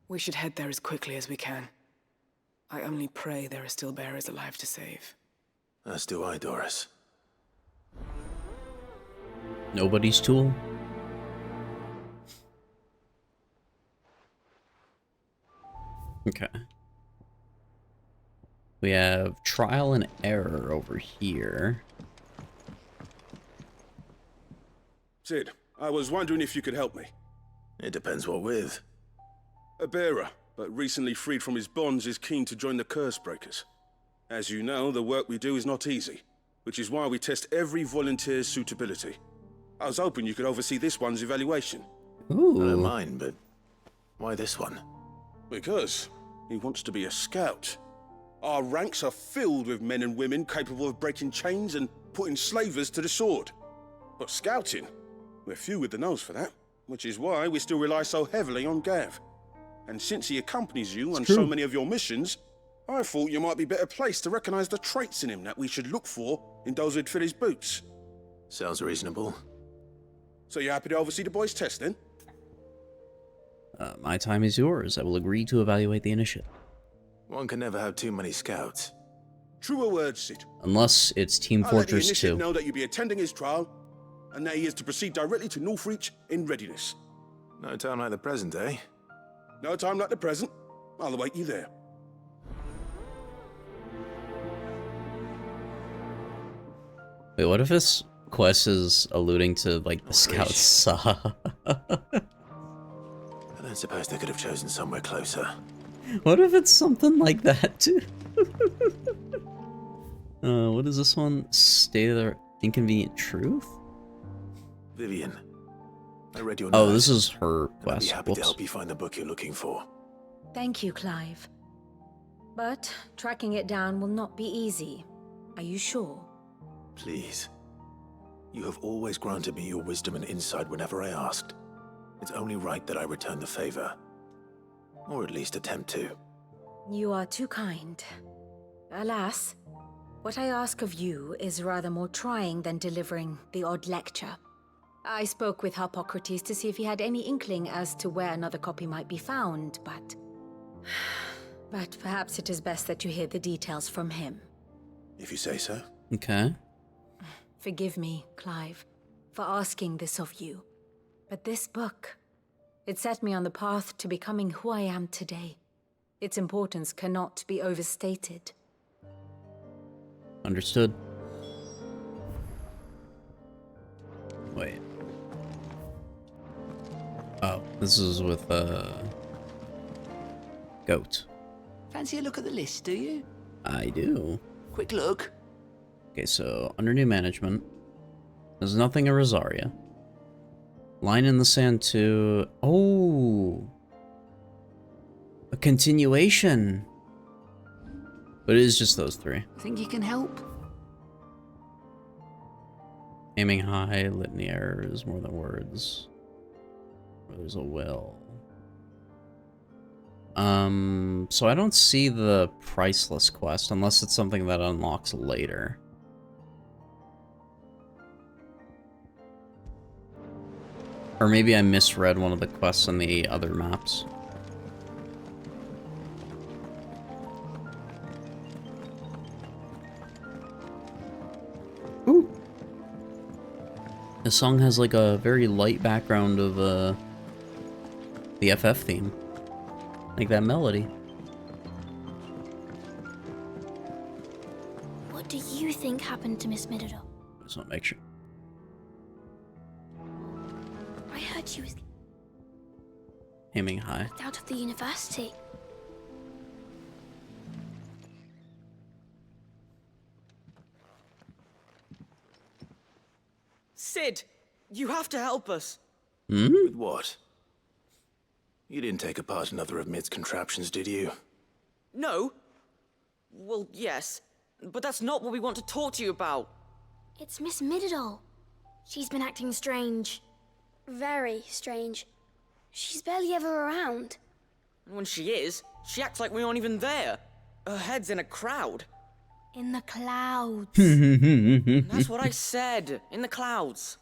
We should head there as quickly as we can. I only pray there are still bearers alive to save. As do I, Doris. Nobody's tool. Okay. We have trial and error over here. Sid, I was wondering if you could help me. It depends what with. A bearer, but recently freed from his bonds, is keen to join the Cursebreakers. As you know, the work we do is not easy, which is why we test every volunteer's suitability. I was hoping you could oversee this one's evaluation. Ooh. I don't mind, but why this one? Because he wants to be a scout. Our ranks are filled with men and women capable of breaking chains and putting slavers to the sword. But scouting, we're few with the nose for that, which is why we still rely so heavily on Gav. And since he accompanies you on so many of your missions, I thought you might be better placed to recognize the traits in him that we should look for in those who'd fill his boots. Sounds reasonable. So you happy to oversee the boys' test, then? My time is yours. I will agree to evaluate the initiative. One can never have too many scouts. Truer words, Sid. Unless it's Team I'll let the Fortress initiate 2. know that you'll be attending his trial, and that he is to proceed directly to Northreach in readiness. No time like the present, eh? No time like the present. I'll await you there. Wait, what if this quest is alluding to, like, the scouts saw? I don't suppose they could have chosen somewhere closer. What if it's something like that, too? What is this one? Stay there. Inconvenient Truth? Vivian, I read your Oh, note, this is her and I'd quest. be happy Whoops. to help you find the book you're looking for. Thank you, Clive. But tracking it down will not be easy. Are you sure? Please. You have always granted me your wisdom and insight whenever I asked. It's only right that I return the favor. Or at least attempt to. You are too kind. Alas, what I ask of you is rather more trying than delivering the odd lecture. I spoke with Harpocrates to see if he had any inkling as to where another copy might be found, but... But perhaps it is best that you hear the details from him. If you say so. Okay. Forgive me, Clive, for asking this of you. But this book, it set me on the path to becoming who I am today. Its importance cannot be overstated. Understood. Wait. Oh, this is with, Goat. Fancy a look at the list, do you? I do. Quick look. Okay, so under new management, there's nothing in Rosaria. Line in the Sand 2. Oh! A continuation! But it is just those three. Think you can help? Aiming high, litany errors, more than words. Where there's a will. So I don't see the priceless quest, unless it's something that unlocks later. Or maybe I misread one of the quests on the other maps. Ooh. The song has like a very light background of the FF theme. Like that melody. What do you think happened to Miss Midodot? Just want to make sure. I heard she was Aiming high. out of the university. Sid, you have to help us. Hmm? With what? You didn't take apart another of Mid's contraptions, did you? No. Well, yes. But that's not what we want to talk to you about. It's Miss Mididol. She's been acting strange. Very strange. She's barely ever around. And when she is, she acts like we aren't even there. Her head's in a crowd. In the clouds. That's what I said. In the clouds.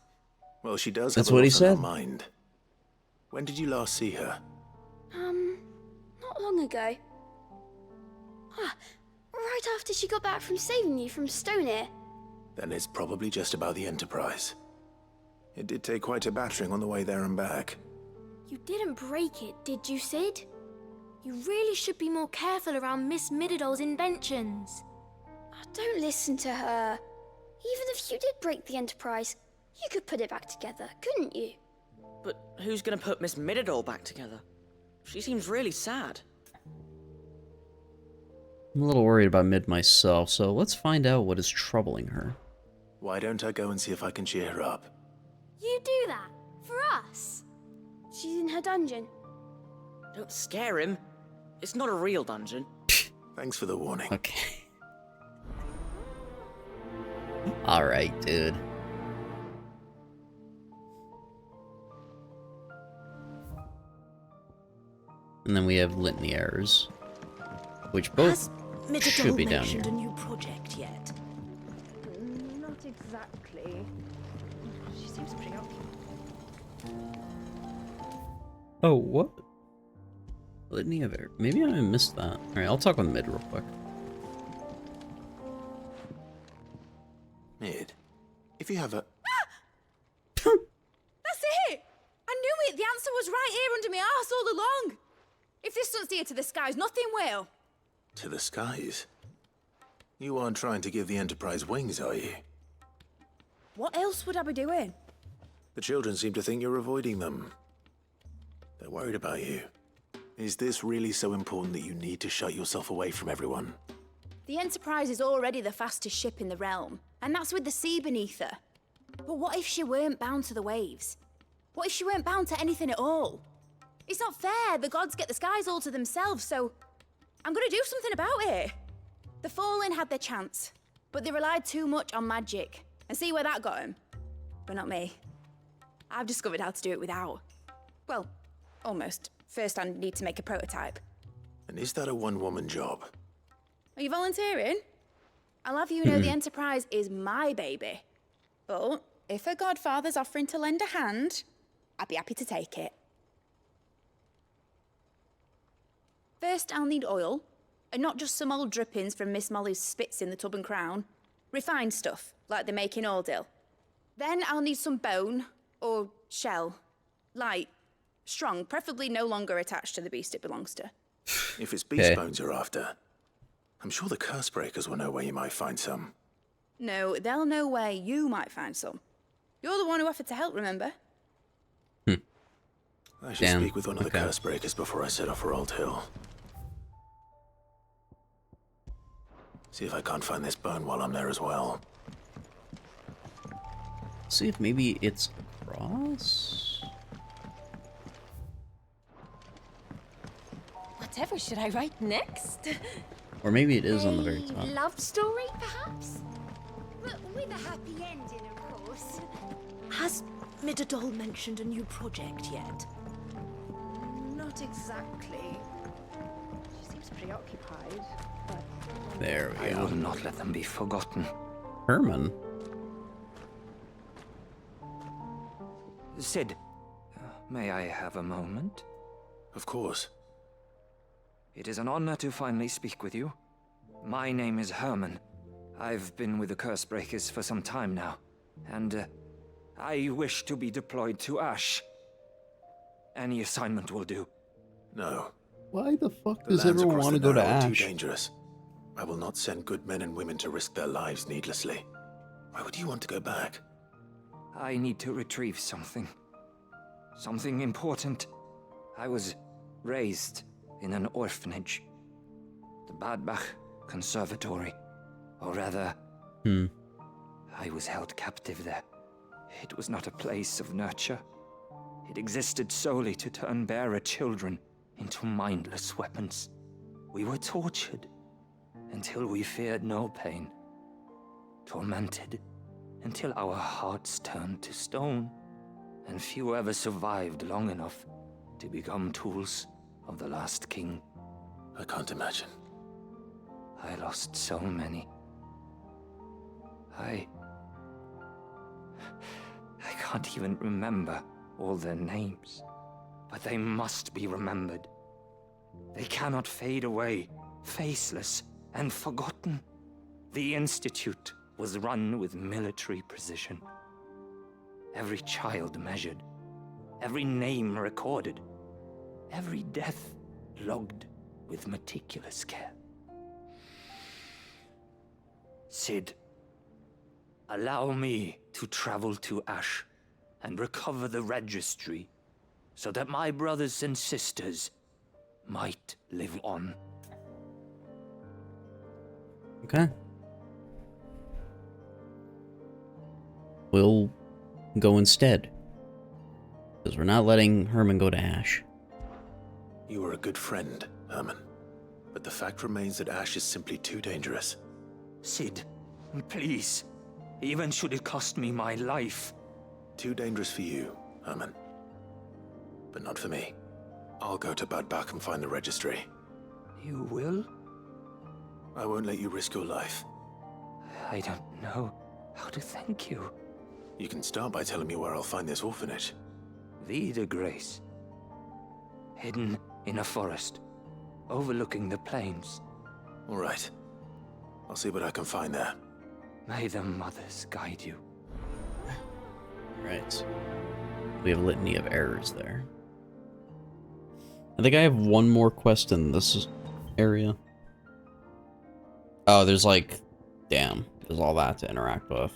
Well, she does That's have a what he lot on her said. mind. When did you last see her? Not long ago. Right after she got back from saving you from Stoneir. Then it's probably just about the Enterprise. It did take quite a battering on the way there and back. You didn't break it, did you, Sid? You really should be more careful around Miss Mididol's inventions. Don't listen to her. Even if you did break the Enterprise, you could put it back together, couldn't you? But who's gonna put Miss Mididol back together? She seems really sad. I'm a little worried about Mid myself, so let's find out what is troubling her. Why don't I go and see if I can cheer her up? You do that? For us? She's in her dungeon. Don't scare him. It's not a real dungeon. Thanks for the warning. Okay. Alright, dude. And then we have litany errors, which both should be down here. a new project yet? Not exactly. She seems pretty occupied. Oh, what? Litany of errors. Maybe I missed that. Alright, I'll talk with Mid real quick. Mid, if you have a... That's it! I knew it! The answer was right here under my arse all along! If this doesn't steer to the skies, nothing will. To the skies? You aren't trying to give the Enterprise wings, are you? What else would I be doing? The children seem to think you're avoiding them. They're worried about you. Is this really so important that you need to shut yourself away from everyone? The Enterprise is already the fastest ship in the realm, and that's with the sea beneath her. But what if she weren't bound to the waves? What if she weren't bound to anything at all? It's not fair. The gods get the skies all to themselves, so I'm gonna do something about it. The Fallen had their chance, but they relied too much on magic. And see where that got them? But not me. I've discovered how to do it without. Well, almost. First, I need to make a prototype. And is that a one-woman job? Are you volunteering? I'll have you know the Enterprise is my baby. But if a godfather's offering to lend a hand, I'd be happy to take it. First, I'll need oil, and not just some old drippings from Miss Molly's spits in the Tub and Crown. Refined stuff, like they make in Ordil. Then I'll need some bone, or shell. Light, strong, preferably no longer attached to the beast it belongs to. If it's beast bones you're after, I'm sure the curse breakers will know where you might find some. No, they'll know where you might find some. You're the one who offered to help, remember? I should speak with one of the curse breakers before I set off for Old Hill. See if I can't find this bone while I'm there as well. See if maybe it's across? Whatever should I write next? Or maybe it is on the very top. Love story, perhaps? But with a happy ending, of course. Has Mididol mentioned a new project yet? Not exactly. She seems preoccupied, but... There we go. I will not let them be forgotten. Herman? Sid, may I have a moment? Of course. It is an honor to finally speak with you. My name is Herman. I've been with the Cursebreakers for some time now, and I wish to be deployed to Ash. Any assignment will do. No. Why the fuck The does lands everyone across want to the go to Narrow are Ash? too dangerous. I will not send good men and women to risk their lives needlessly. Why would you want to go back? I need to retrieve something. Something important. I was raised in an orphanage. The Badbach Conservatory. Or rather, I was held captive there. It was not a place of nurture. It existed solely to turn bearer children into mindless weapons. We were tortured until we feared no pain. Tormented until our hearts turned to stone, and few ever survived long enough to become tools of the last king. I can't imagine. I lost so many. I can't even remember all their names, but they must be remembered. They cannot fade away, faceless and forgotten. The Institute was run with military precision. Every child measured, every name recorded, every death logged with meticulous care. Cid, allow me to travel to Ash and recover the registry so that my brothers and sisters might live on. Okay. We'll go instead. Because we're not letting Herman go to Ash. You were a good friend, Herman. But the fact remains that Ash is simply too dangerous. Cid, please. Even should it cost me my life. Too dangerous for you, Herman. But not for me. I'll go to Bad Bach and find the registry. You will? I won't let you risk your life. I don't know how to thank you. You can start by telling me where I'll find this orphanage. Vida Grace. Hidden in a forest, overlooking the plains. All right. I'll see what I can find there. May the mothers guide you. Right. We have a litany of errors there. I think I have one more quest in this area. Oh, there's like... Damn. There's all that to interact with.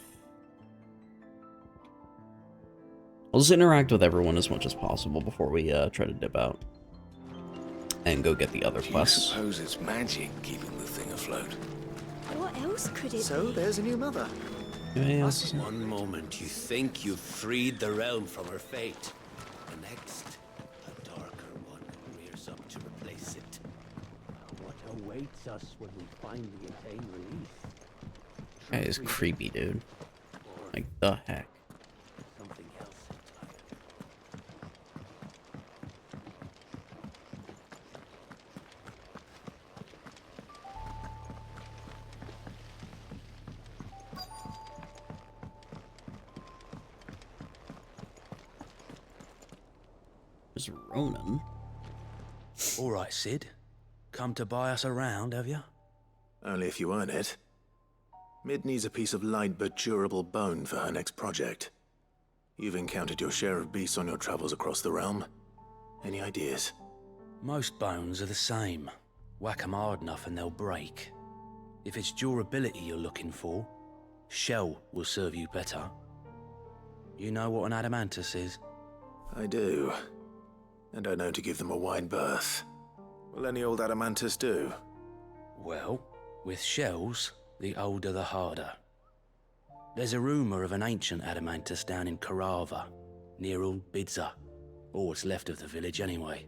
I'll just interact with everyone as much as possible before we try to dip out. And go get the other quests. I suppose it's magic keeping the thing afloat. What else could it So be? there's a new mother. Yes. One moment you think you've freed the realm from her fate. The next, a darker one rears up to replace it. What awaits us when we finally attain relief? That is creepy, dude. Like, the heck. Something else entirely. There's Ronan. All right, Cid. Come to buy us around, have you? Only if you earn it. Mid needs a piece of light but durable bone for her next project. You've encountered your share of beasts on your travels across the realm. Any ideas? Most bones are the same. Whack 'em hard enough and they'll break. If it's durability you're looking for, shell will serve you better. You know what an adamantus is? I do. And I know to give them a wide berth. Will any old adamantus do? Well, with shells, the older the harder. There's a rumour of an ancient adamantus down in Karava, near Old Bidza. Or what's left of the village anyway.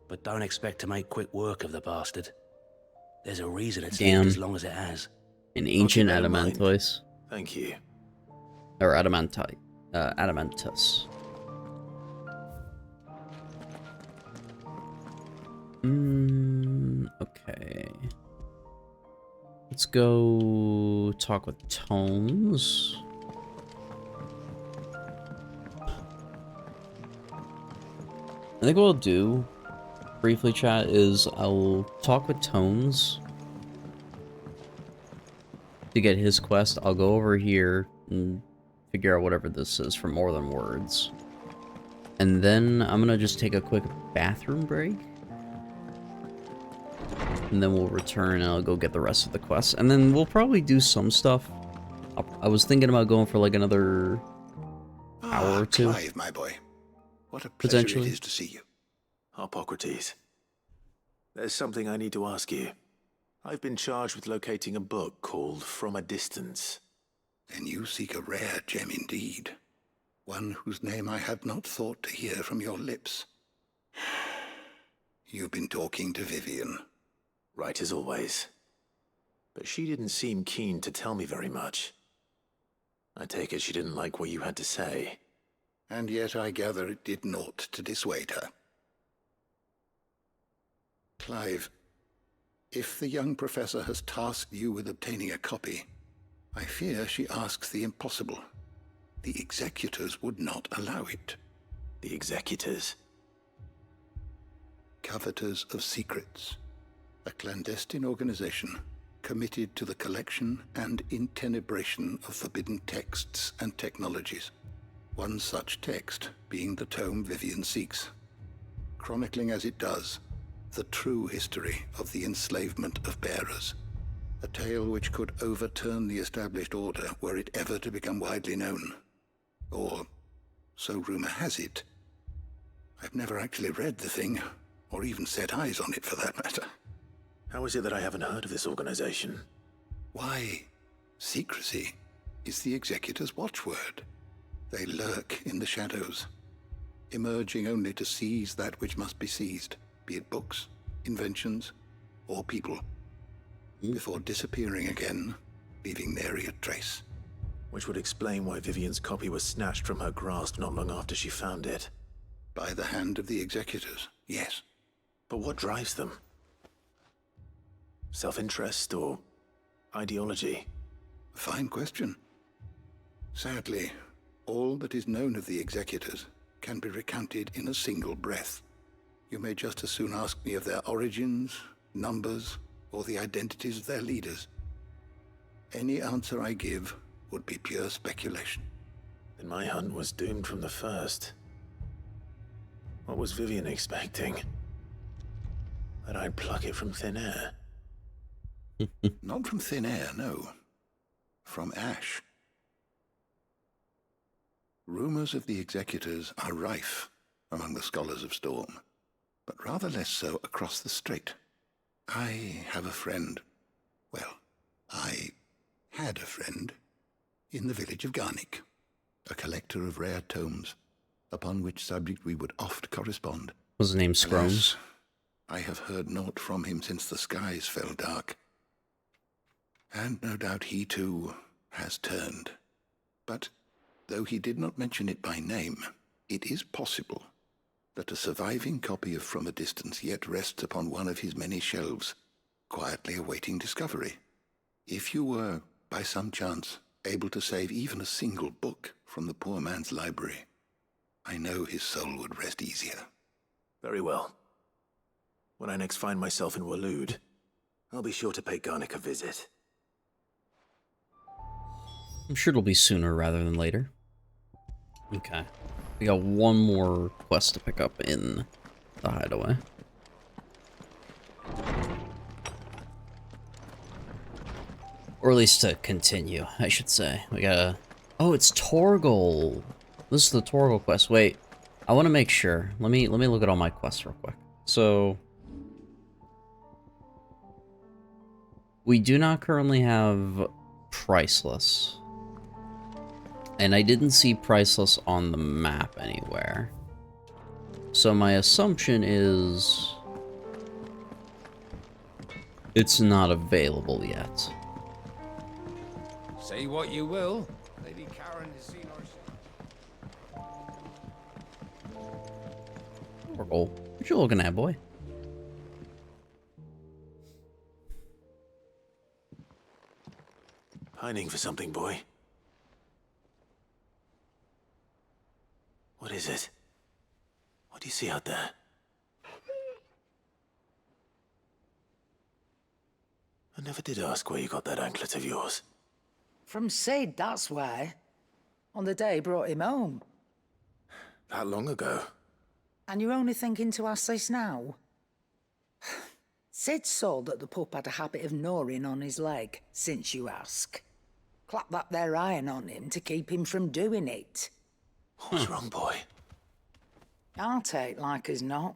But don't expect to make quick work of the bastard. There's a reason it's lived as long as it has. An ancient adamantoise. Thank you. Or adamanti. Adamantus. Okay. Let's go talk with Tones. I think what I'll do, briefly chat, is I'll talk with Tones to get his quest. I'll go over here and figure out whatever this is for More Than Words. And then I'm gonna just take a quick bathroom break. And then we'll return and I'll go get the rest of the quests. And then we'll probably do some stuff. I was thinking about going for like another hour or two. Clive, my boy. What a pleasure it is to see you. Hippocrates. There's something I need to ask you. I've been charged with locating a book called From a Distance. Then you seek a rare gem indeed. One whose name I had not thought to hear from your lips. You've been talking to Vivian. Right as always. But she didn't seem keen to tell me very much. I take it she didn't like what you had to say. And yet I gather it did naught to dissuade her. Clive, if the young professor has tasked you with obtaining a copy, I fear she asks the impossible. The executors would not allow it. The executors? Coveters of Secrets. A clandestine organization committed to the collection and intenebration of forbidden texts and technologies. One such text being the tome Vivian seeks, chronicling as it does the true history of the enslavement of bearers, a tale which could overturn the established order were it ever to become widely known. Or, so rumor has it. I've never actually read the thing, or even set eyes on it for that matter. How is it that I haven't heard of this organization? Why, secrecy is the executor's watchword. They lurk in the shadows, emerging only to seize that which must be seized, be it books, inventions, or people, before disappearing again, leaving nary a trace. Which would explain why Vivian's copy was snatched from her grasp not long after she found it. By the hand of the executors, yes. But what drives them? Self-interest or ideology? A fine question. Sadly, all that is known of the executors can be recounted in a single breath. You may just as soon ask me of their origins, numbers, or the identities of their leaders. Any answer I give would be pure speculation. Then my hunt was doomed from the first. What was Vivian expecting? That I'd pluck it from thin air? Not from thin air, no. From ash. Rumors of the executors are rife among the scholars of Storm, but rather less so across the strait. I have a friend. Well, I had a friend in the village of Garnick, a collector of rare tomes, upon which subject we would oft correspond. Was his name Scromes? I have heard naught from him since the skies fell dark. And no doubt he too has turned. But though he did not mention it by name, it is possible that a surviving copy of From a Distance yet rests upon one of his many shelves, quietly awaiting discovery. If you were, by some chance, able to save even a single book from the poor man's library, I know his soul would rest easier. Very well. When I next find myself in Waloed, I'll be sure to pay Garnick a visit. I'm sure it'll be sooner rather than later. Okay. We got one more quest to pick up in the hideaway. Or at least to continue, I should say. We gotta... Oh, it's Torgal! This is the Torgal quest. Wait, I want to make sure. Let me look at all my quests real quick. So... we do not currently have Priceless. And I didn't see Priceless on the map anywhere. So my assumption is... it's not available yet. Say what you will. Lady Karen has seen our... Torgal, what you looking at, boy? Pining for something, boy. What is it? What do you see out there? I never did ask where you got that anklet of yours. From Sid, that's why. On the day he brought him home. That long ago? And you're only thinking to ask this now? Sid saw that the pup had a habit of gnawing on his leg, since you ask. Clap that there iron on him to keep him from doing it. What's wrong, boy? I'll take like as not.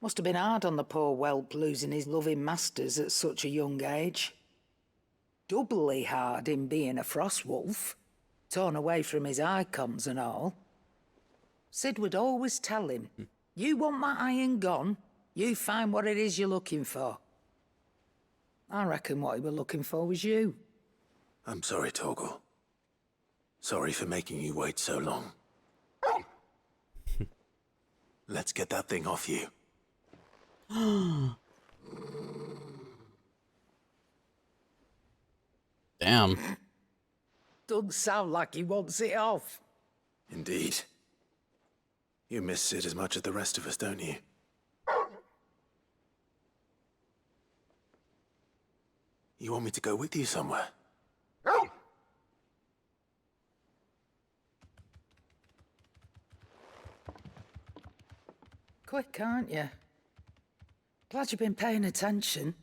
Must have been hard on the poor whelp losing his loving masters at such a young age. Doubly hard in being a frost wolf. torn away from his icons and all. Sid would always tell him, you want my iron gone, you find what it is you're looking for. I reckon what he was looking for was you. I'm sorry, Torgal. Sorry for making you wait so long. Let's get that thing off you. Damn. Doesn't sound like he wants it off. Indeed. You miss Sid as much as the rest of us, don't you? You want me to go with you somewhere? Quick, aren't you? Glad you've been paying attention.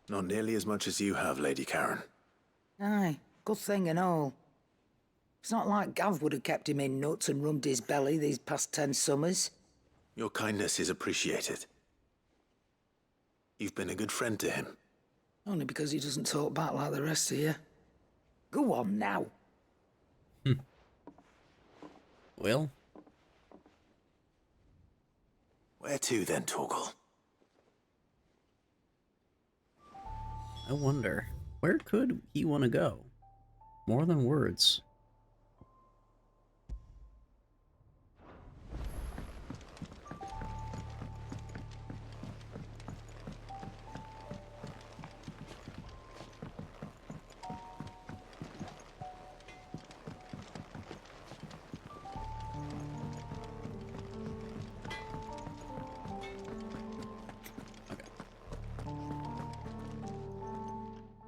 Not nearly as much as you have, Lady Karen. Aye, good thing and all. It's not like Gav would have kept him in nuts and rubbed his belly these past 10 summers. Your kindness is appreciated. You've been a good friend to him. Only because he doesn't talk back like the rest of you. Go on now. Well. Where to then, Torgal? I wonder, where could he want to go? More than words.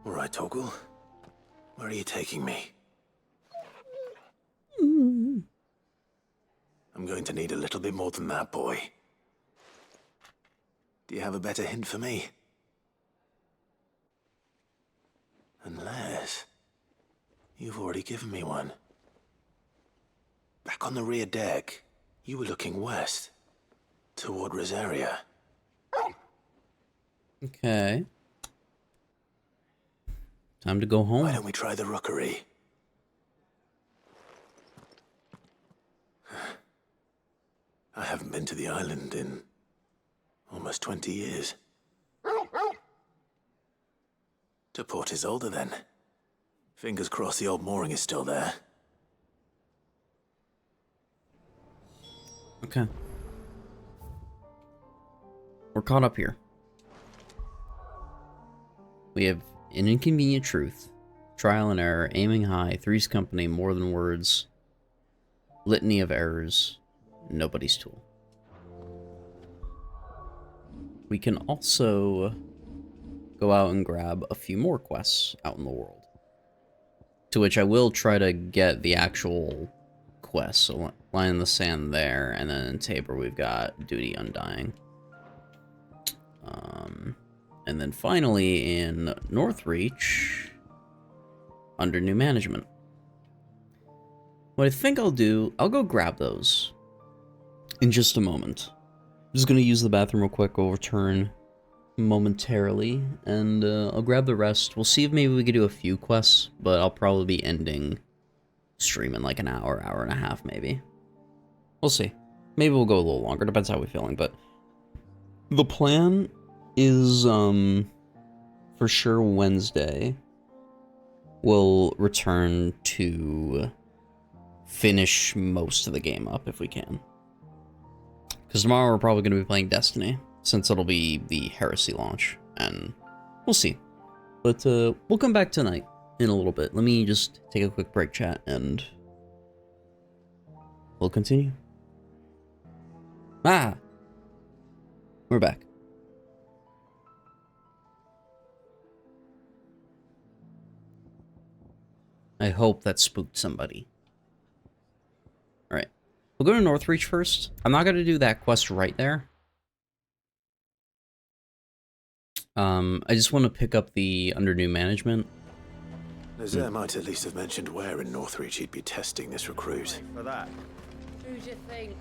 All right, Torgal. Where are you taking me? I'm going to need a little bit more than that, boy. Do you have a better hint for me? Unless... you've already given me one. Back on the rear deck, you were looking west. Toward Rosaria. Okay. Time to go home. Why don't we try the rookery? I haven't been to the island in almost 20 years. To Port Isolde, then. Fingers crossed the old mooring is still there. Okay. We're caught up here. We have An Inconvenient Truth, Trial and Error, Aiming High, Three's Company, More Than Words, Litany of Errors, Nobody's Tool. We can also go out and grab a few more quests out in the world. To which I will try to get the actual quest. So Line in the Sand there, and then in Tabor we've got Duty Undying. And then finally in Northreach, under new management. What I think I'll do, I'll go grab those in just a moment. I'm just gonna use the bathroom real quick, I'll return momentarily, and I'll grab the rest. We'll see if maybe we could do a few quests, but I'll probably be ending stream in like an hour, hour and a half maybe. We'll see. Maybe we'll go a little longer, depends how we're feeling, but the plan is, for sure Wednesday, we'll return to finish most of the game up if we can. Because tomorrow we're probably going to be playing Destiny, since it'll be the Heresy launch, and we'll see. But we'll come back tonight in a little bit. Let me just take a quick break, chat, and we'll continue. Ah! We're back. I hope that spooked somebody. Alright. We'll go to Northreach first. I'm not going to do that quest right there. I just want to pick up the under new management. Nazaire might at least have mentioned where in Northreach he'd be testing this recruit. For that. Who do you think?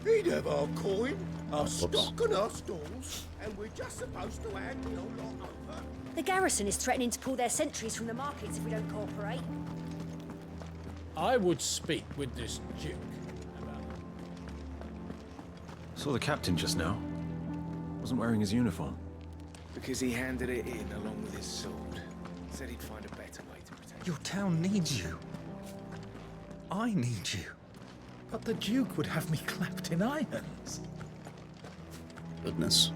He'd have our coin, our stock and our stalls, and we're just supposed to hand the old lot over. The garrison is threatening to pull their sentries from the markets if we don't cooperate. I would speak with this Duke about... Saw the captain just now. Wasn't wearing his uniform. Because he handed it in along with his sword. Said he'd find a better way to protect Your town needs you. I need you. But the Duke would have me clapped in irons. Goodness.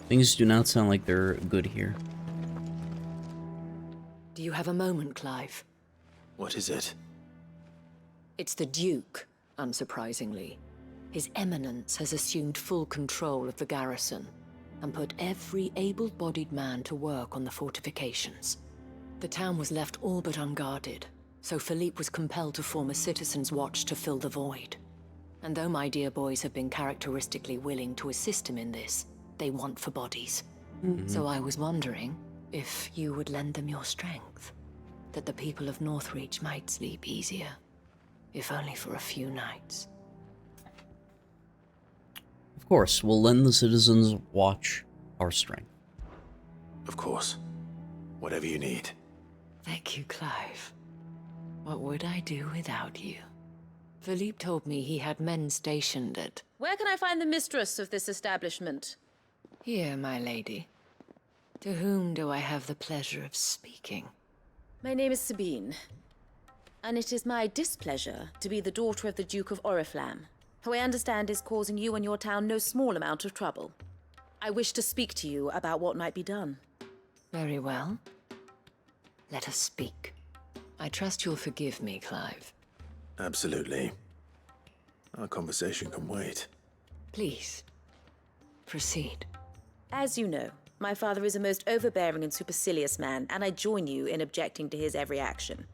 Things do not sound like they're good here. Do you have a moment, Clive? What is it? It's the Duke, unsurprisingly. His Eminence has assumed full control of the garrison and put every able-bodied man to work on the fortifications. The town was left all but unguarded, so Philippe was compelled to form a citizen's watch to fill the void. And though my dear boys have been characteristically willing to assist him in this, they want for bodies. So I was wondering if you would lend them your strength, that the people of Northreach might sleep easier, if only for a few nights. Of course, we'll lend the citizens watch our strength. Of course. Whatever you need. Thank you, Clive. What would I do without you? Philippe told me he had men stationed at... Where can I find the mistress of this establishment? Here, my lady. To whom do I have the pleasure of speaking? My name is Sabine, and it is my displeasure to be the daughter of the Duke of Oriflamme, who I understand is causing you and your town no small amount of trouble. I wish to speak to you about what might be done. Very well. Let us speak. I trust you'll forgive me, Clive. Absolutely. Our conversation can wait. Please, proceed. As you know, my father is a most overbearing and supercilious man, and I join you in objecting to his every action.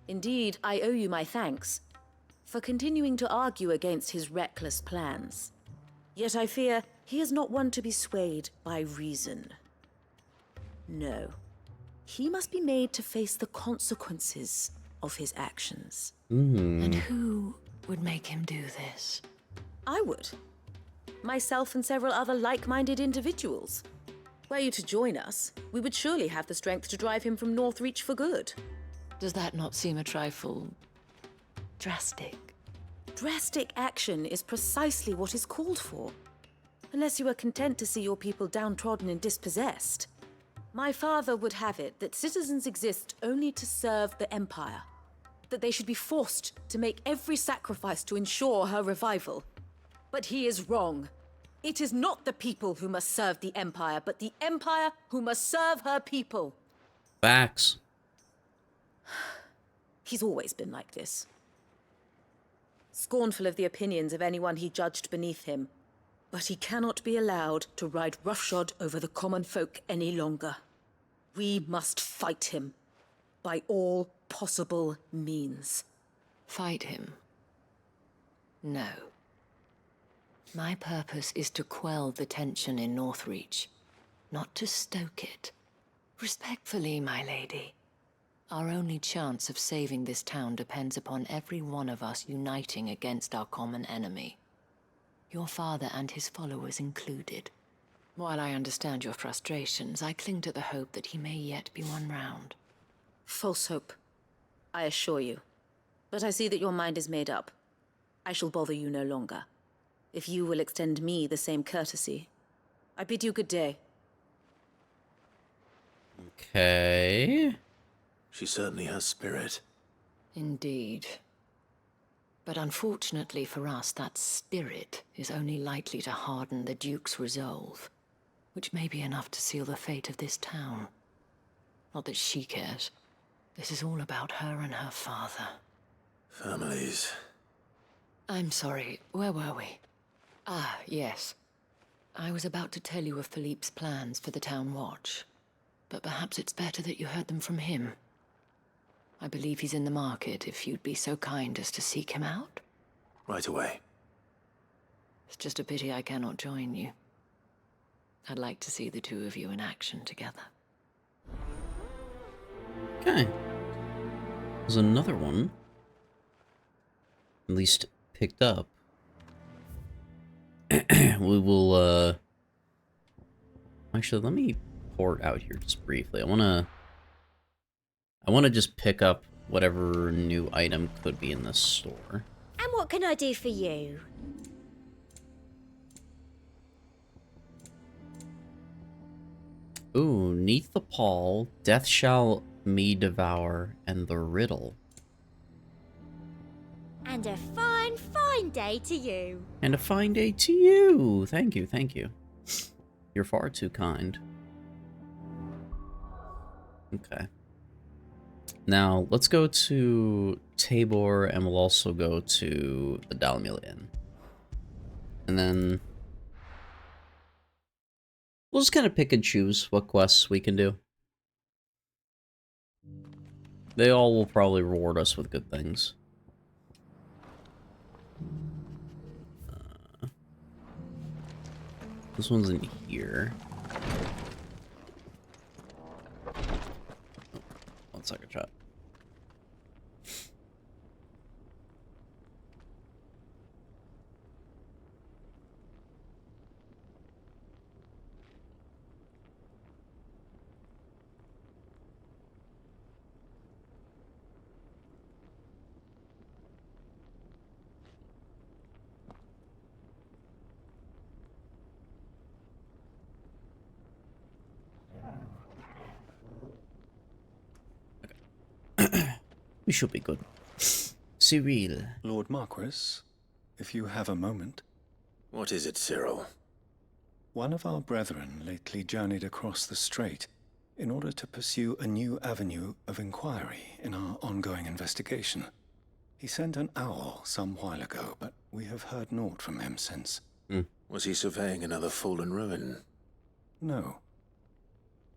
Indeed, I owe you my thanks for continuing to argue against his reckless plans. Yet I fear he is not one to be swayed by reason. No. He must be made to face the consequences of his actions. And who would make him do this? I would. Myself and several other like-minded individuals. Were you to join us, we would surely have the strength to drive him from Northreach for good. Does that not seem a trifle... drastic? Drastic action is precisely what is called for. Unless you are content to see your people downtrodden and dispossessed. My father would have it that citizens exist only to serve the Empire. That they should be forced to make every sacrifice to ensure her revival. But he is wrong. It is not the people who must serve the Empire, but the Empire who must serve her people. Facts. He's always been like this. Scornful of the opinions of anyone he judged beneath him. But he cannot be allowed to ride roughshod over the common folk any longer. We must fight him. By all possible means. Fight him? No. My purpose is to quell the tension in Northreach, not to stoke it. Respectfully, my lady. Our only chance of saving this town depends upon every one of us uniting against our common enemy. Your father and his followers included. While I understand your frustrations, I cling to the hope that he may yet be won round. False hope, I assure you. But I see that your mind is made up. I shall bother you no longer. If you will extend me the same courtesy, I bid you good day. Okay. She certainly has spirit. Indeed. But unfortunately for us, that spirit is only likely to harden the Duke's resolve, which may be enough to seal the fate of this town. Not that she cares. This is all about her and her father. Families. I'm sorry, where were we? Ah, yes. I was about to tell you of Philippe's plans for the town watch, but perhaps it's better that you heard them from him. I believe he's in the market, if you'd be so kind as to seek him out. Right away. It's just a pity I cannot join you. I'd like to see the two of you in action together. Okay. There's another one. At least picked up. We will, actually, let me port out here just briefly. I wanna just pick up whatever new item could be in this store. And what can I do for you? Ooh, 'neath the pall, death shall me devour, and the riddle. And a fine, fine day to you. And a fine day to you! Thank you, thank you. You're far too kind. Okay. Now, let's go to Tabor, and we'll also go to the Dalmil Inn. And then we'll just kind of pick and choose what quests we can do. They all will probably reward us with good things. This one's in here. Oh, 1 second, chat. We should be good. Cyril. Lord Marquis, if you have a moment. What is it, Cyril? One of our brethren lately journeyed across the strait in order to pursue a new avenue of inquiry in our ongoing investigation. He sent an owl some while ago, but we have heard naught from him since. Was he surveying another fallen ruin? No.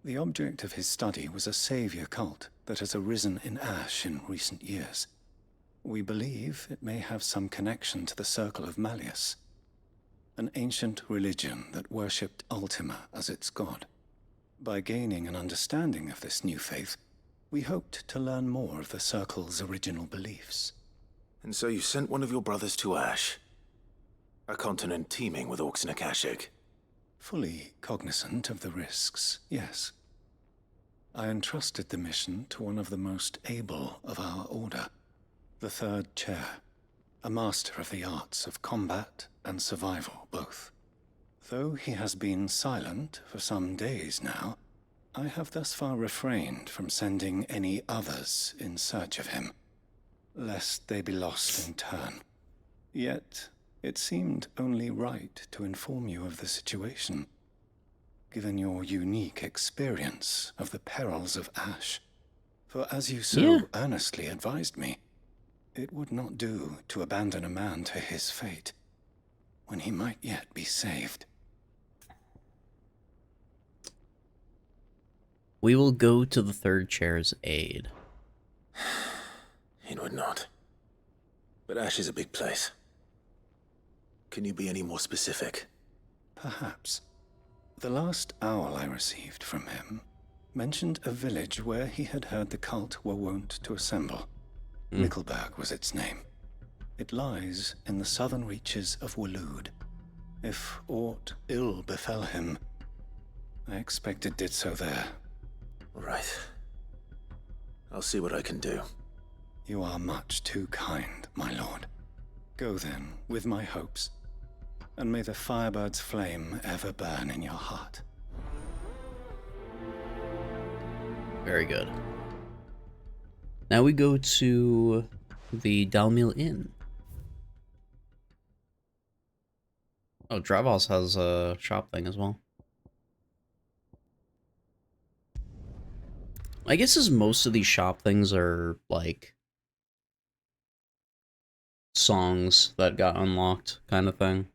The object of his study was a savior cult that has arisen in Ash in recent years. We believe it may have some connection to the Circle of Malleus, an ancient religion that worshipped Ultima as its god. By gaining an understanding of this new faith, we hoped to learn more of the Circle's original beliefs. And so you sent one of your brothers to Ash? A continent teeming with orcs and Akashic? Fully cognizant of the risks, yes. I entrusted the mission to one of the most able of our order, the Third Chair, a master of the arts of combat and survival both. Though he has been silent for some days now, I have thus far refrained from sending any others in search of him, lest they be lost in turn. Yet, it seemed only right to inform you of the situation, given your unique experience of the perils of Ash. For as you so earnestly advised me, it would not do to abandon a man to his fate, when he might yet be saved. We will go to the Third Chair's aid. It would not. But Ash is a big place. Can you be any more specific? Perhaps. The last owl I received from him mentioned a village where he had heard the cult were wont to assemble. Nickelberg was its name. It lies in the southern reaches of Waloed. If aught ill befell him, I expect it did so there. Right. I'll see what I can do. You are much too kind, my lord. Go then, with my hopes, and may the Firebird's flame ever burn in your heart. Very good. Now we go to the Dalmil Inn. Oh, Dravos has a shop thing as well. I guess as most of these shop things are, like, songs that got unlocked kind of thing.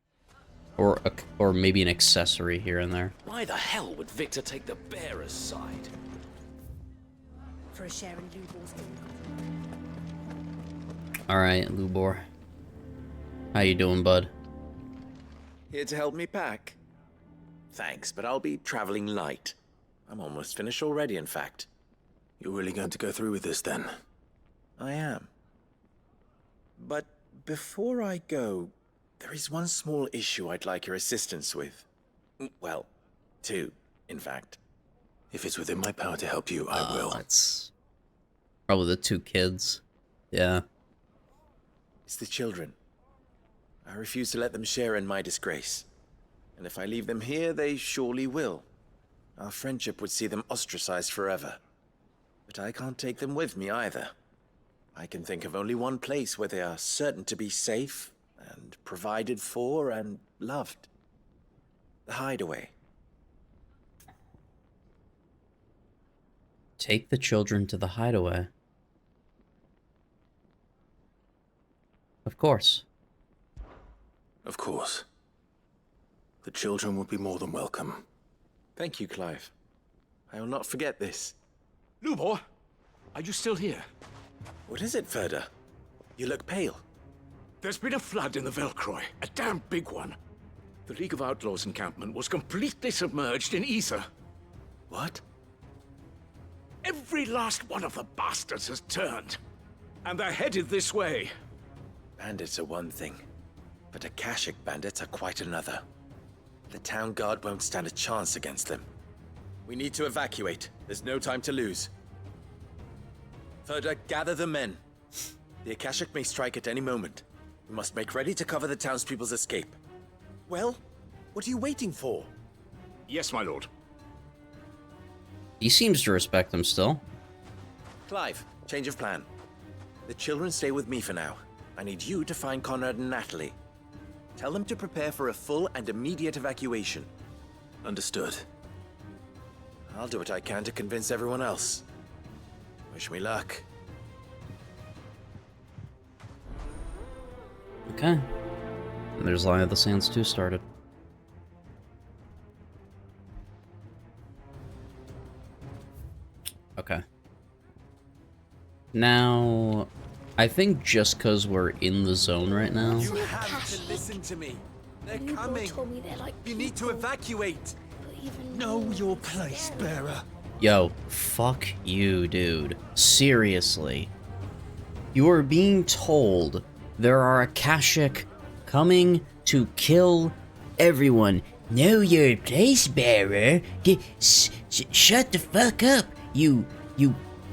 Or maybe an accessory here and there. Why the hell would Victor take the bearer's side? For a share in Lubor's Alright, Lubor. How you doing, bud? Here to help me pack. Thanks, but I'll be traveling light. I'm almost finished already, in fact. You're really going to go through with this, then? I am. But before I go, there is one small issue I'd like your assistance with. Well, two, in fact. If it's within my power to help you, I will. Probably the 2 kids. Yeah. It's the children. I refuse to let them share in my disgrace. And if I leave them here, they surely will. Our friendship would see them ostracized forever. But I can't take them with me either. I can think of only one place where they are certain to be safe, and provided for, and loved. The Hideaway. Take the children to the Hideaway. Of course. Of course. The children would be more than welcome. Thank you, Clive. I will not forget this. Lubor, are you still here? What is it, Ferda? You look pale. There's been a flood in the Velcroy, a damn big one. The League of Outlaws encampment was completely submerged in ether. What? Every last one of the bastards has turned, and they're headed this way. Bandits are one thing, but Akashic bandits are quite another. The town guard won't stand a chance against them. We need to evacuate. There's no time to lose. Ferda, gather the men. The Akashic may strike at any moment. We must make ready to cover the townspeople's escape. Well, what are you waiting for? Yes, my lord. He seems to respect him still. Clive, change of plan. The children stay with me for now. I need you to find Conrad and Natalie. Tell them to prepare for a full and immediate evacuation. Understood. I'll do what I can to convince everyone else. Wish me luck. Okay. And there's Line of the Sands 2 started. Okay. Now, I think just because we're in the zone right now... You have to listen to me. They're coming. You need to evacuate. Know your place, bearer. Yo, fuck you, dude. Seriously. You are being told there are Akashic coming to kill everyone. Know your place, bearer. Shut the fuck up, you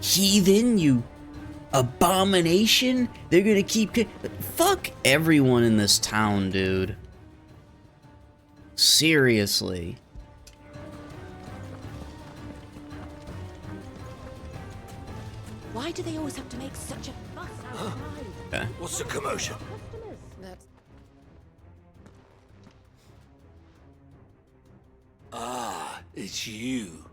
heathen, you abomination. They're gonna keep... Fuck everyone in this town, dude. Seriously. Why do they always have to make such a fuss outside? Okay. What's the commotion? Ah, it's you.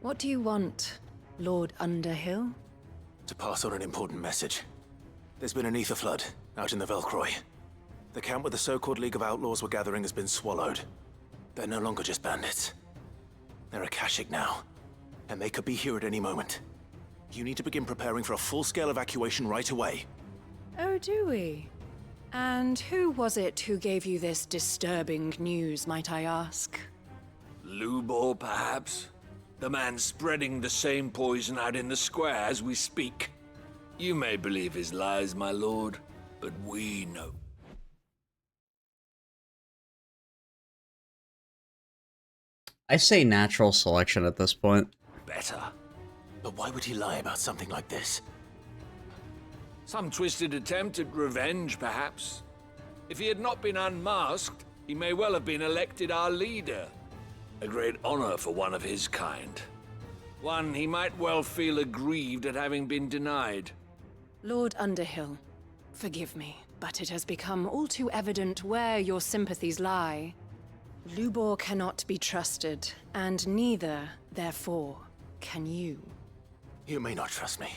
What do you want, Lord Underhill? To pass on an important message. There's been an ether flood out in the Velcroy. The camp where the so-called League of Outlaws were gathering has been swallowed. They're no longer just bandits. They're Akashic now, and they could be here at any moment. You need to begin preparing for a full-scale evacuation right away. Oh, do we? And who was it who gave you this disturbing news, might I ask? Lubor, perhaps? The man spreading the same poison out in the square as we speak. You may believe his lies, my lord, but we know. I say natural selection at this point. Better. But why would he lie about something like this? Some twisted attempt at revenge, perhaps. If he had not been unmasked, he may well have been elected our leader. A great honor for one of his kind. One he might well feel aggrieved at having been denied. Lord Underhill, forgive me, but it has become all too evident where your sympathies lie. Lubor cannot be trusted, and neither, therefore, can you. You may not trust me,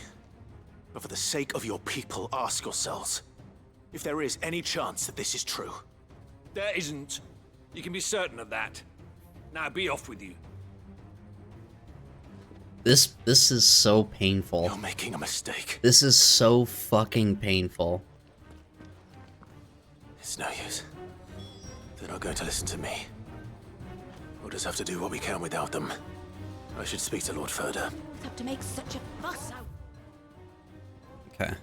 but for the sake of your people, ask yourselves if there is any chance that this is true. There isn't. You can be certain of that. Now be off with you. This is so painful. You're making a mistake. This is so fucking painful. It's no use. They're not going to listen to me. We'll just have to do what we can without them. I should speak to Lord Ferda. Have to make such a fuss out. Okay.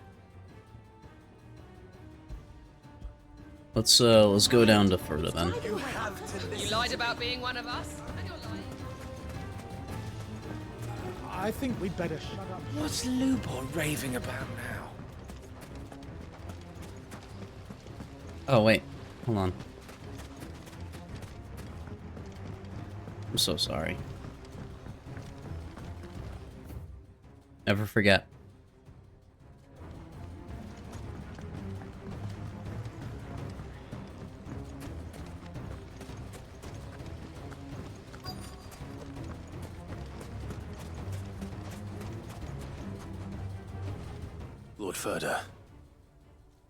Let's go down to Ferda then. You lied about being one of us, and you're lying. I think we'd better shut up. What's Lubor raving about now? Oh, wait. Hold on. I'm so sorry. Never forget. Lord Furder.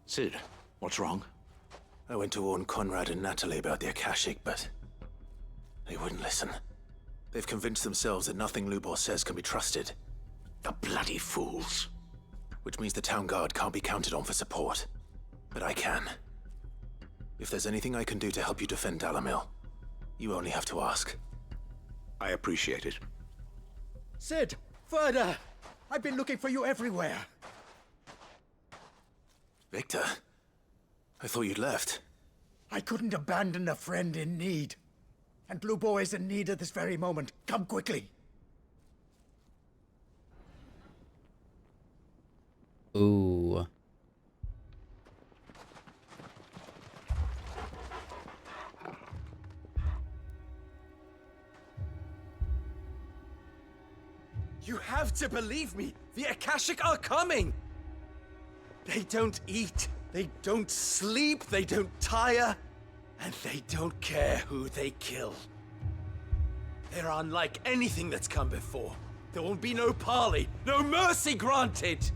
Sid, what's wrong? I went to warn Conrad and Natalie about the Akashic, but they wouldn't listen. They've convinced themselves that nothing Lubor says can be trusted. The bloody fools. Which means the town guard can't be counted on for support. But I can. If there's anything I can do to help you defend Dalamil, you only have to ask. I appreciate it. Sid! Further! I've been looking for you everywhere. Victor? I thought you'd left. I couldn't abandon a friend in need. And Lubor is in need at this very moment. Come quickly. Ooh. You have to believe me! The Akashic are coming! They don't eat, they don't sleep, they don't tire, and they don't care who they kill. They're unlike anything that's come before. There won't be no parley, no mercy granted!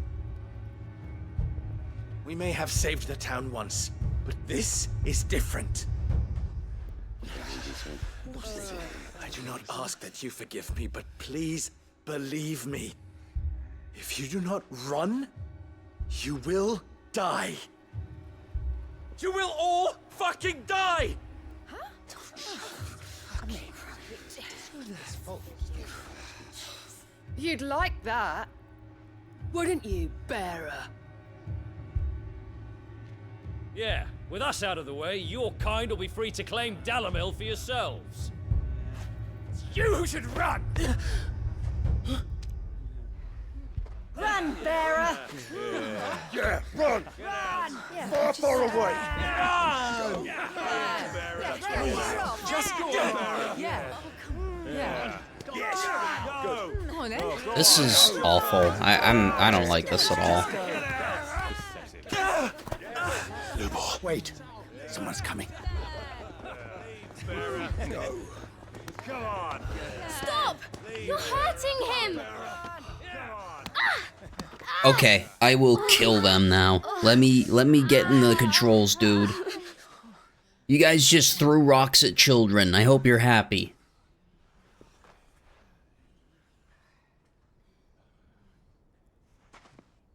We may have saved the town once, but this is different. I do not ask that you forgive me, but please believe me. If you do not run, you will die. You will all fucking die! You'd like that, wouldn't you, bearer? Yeah, with us out of the way, your kind will be free to claim Dalamil for yourselves. It's you who should run! Run, bearer! Yeah, run! Run! Far, far away! Run! Just go! Yeah. Go on, then. This is awful. I don't like this at all. Lubor, wait. Someone's coming. No. Come on. Stop! You're hurting him! Okay, I will kill them now. Let me get in the controls, dude. You guys just threw rocks at children. I hope you're happy.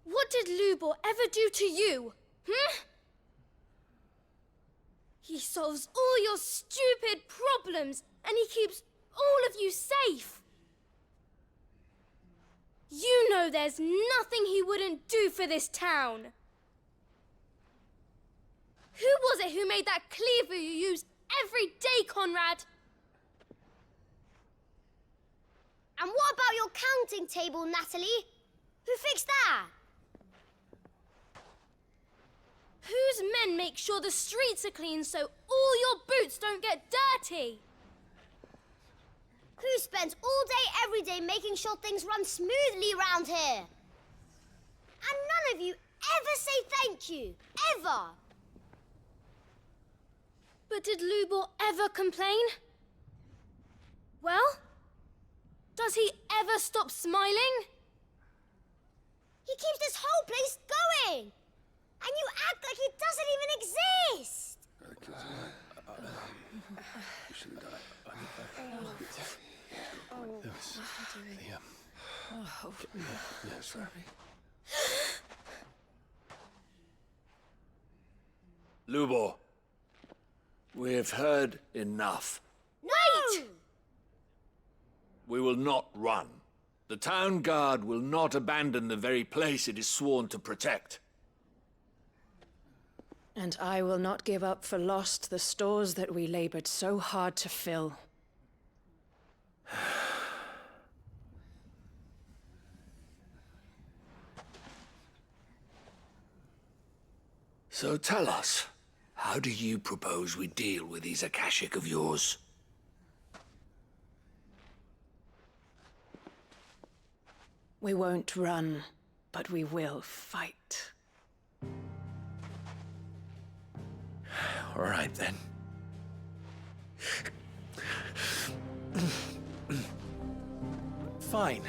What did Lubor ever do to you? He solves all your stupid problems, and he keeps all of you safe. You know there's nothing he wouldn't do for this town. Who was it who made that cleaver you use every day, Conrad? And what about your counting table, Natalie? Who fixed that? Whose men make sure the streets are clean so all your boots don't get dirty? Who spends all day, every day making sure things run smoothly around here? And none of you ever say thank you, ever. But did Lubor ever complain? Well, does he ever stop smiling? He keeps this whole place going. And you act like it doesn't even exist. You shouldn't die. Yes, sorry. Lubor, we have heard enough. Wait! We will not run. The town guard will not abandon the very place it is sworn to protect. And I will not give up for lost the stores that we labored so hard to fill. So tell us, how do you propose we deal with these Akashic of yours? We won't run, but we will fight. All right, then. Fine.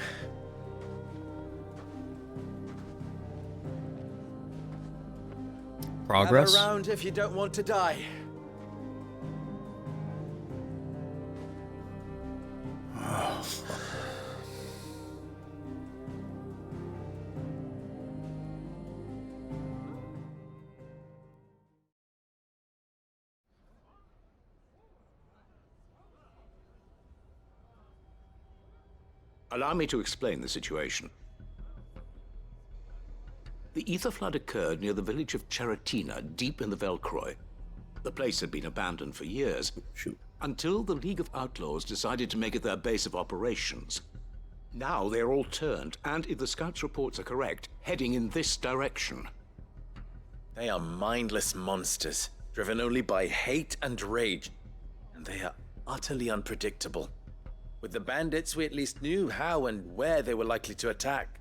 Progress? Have a round if you don't want to die. Allow me to explain the situation. The ether flood occurred near the village of Cheratina, deep in the Velcroy. The place had been abandoned for years, until the League of Outlaws decided to make it their base of operations. Now they're all turned, and if the scouts' reports are correct, heading in this direction. They are mindless monsters, driven only by hate and rage, and they are utterly unpredictable. With the bandits, we at least knew how and where they were likely to attack.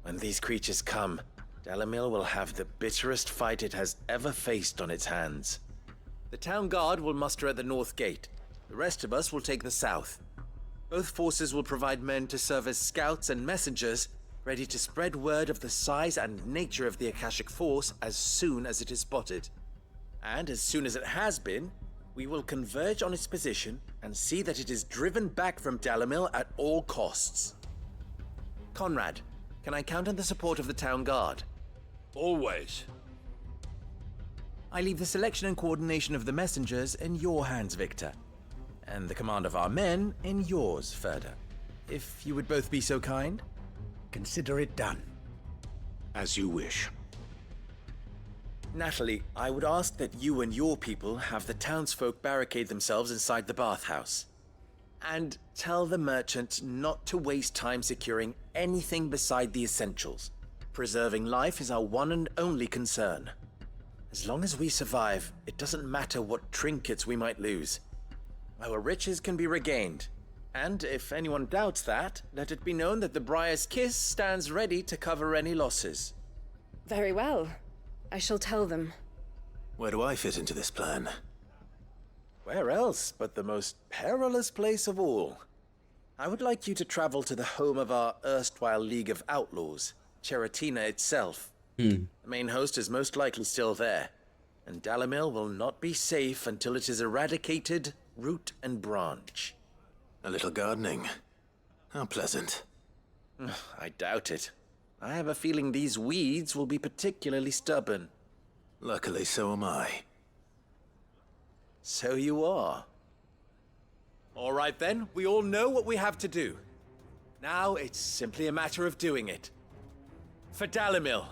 When these creatures come, Dalamil will have the bitterest fight it has ever faced on its hands. The town guard will muster at the north gate. The rest of us will take the south. Both forces will provide men to serve as scouts and messengers, ready to spread word of the size and nature of the Akashic force as soon as it is spotted. And as soon as it has been, we will converge on its position and see that it is driven back from Dalamil at all costs. Conrad, can I count on the support of the town guard? Always. I leave the selection and coordination of the messengers in your hands, Victor. And the command of our men in yours, Ferda. If you would both be so kind. Consider it done. As you wish. Natalie, I would ask that you and your people have the townsfolk barricade themselves inside the bathhouse. And tell the merchant not to waste time securing anything beside the essentials. Preserving life is our one and only concern. As long as we survive, it doesn't matter what trinkets we might lose. Our riches can be regained. And if anyone doubts that, let it be known that the Briar's Kiss stands ready to cover any losses. Very well. I shall tell them. Where do I fit into this plan? Where else but the most perilous place of all? I would like you to travel to the home of our erstwhile League of Outlaws, Cheratina itself. The main host is most likely still there, and Dalamil will not be safe until it is eradicated, root and branch. A little gardening. How pleasant. I doubt it. I have a feeling these weeds will be particularly stubborn. Luckily, so am I. So you are. All right then, we all know what we have to do. Now it's simply a matter of doing it. For Dalamil.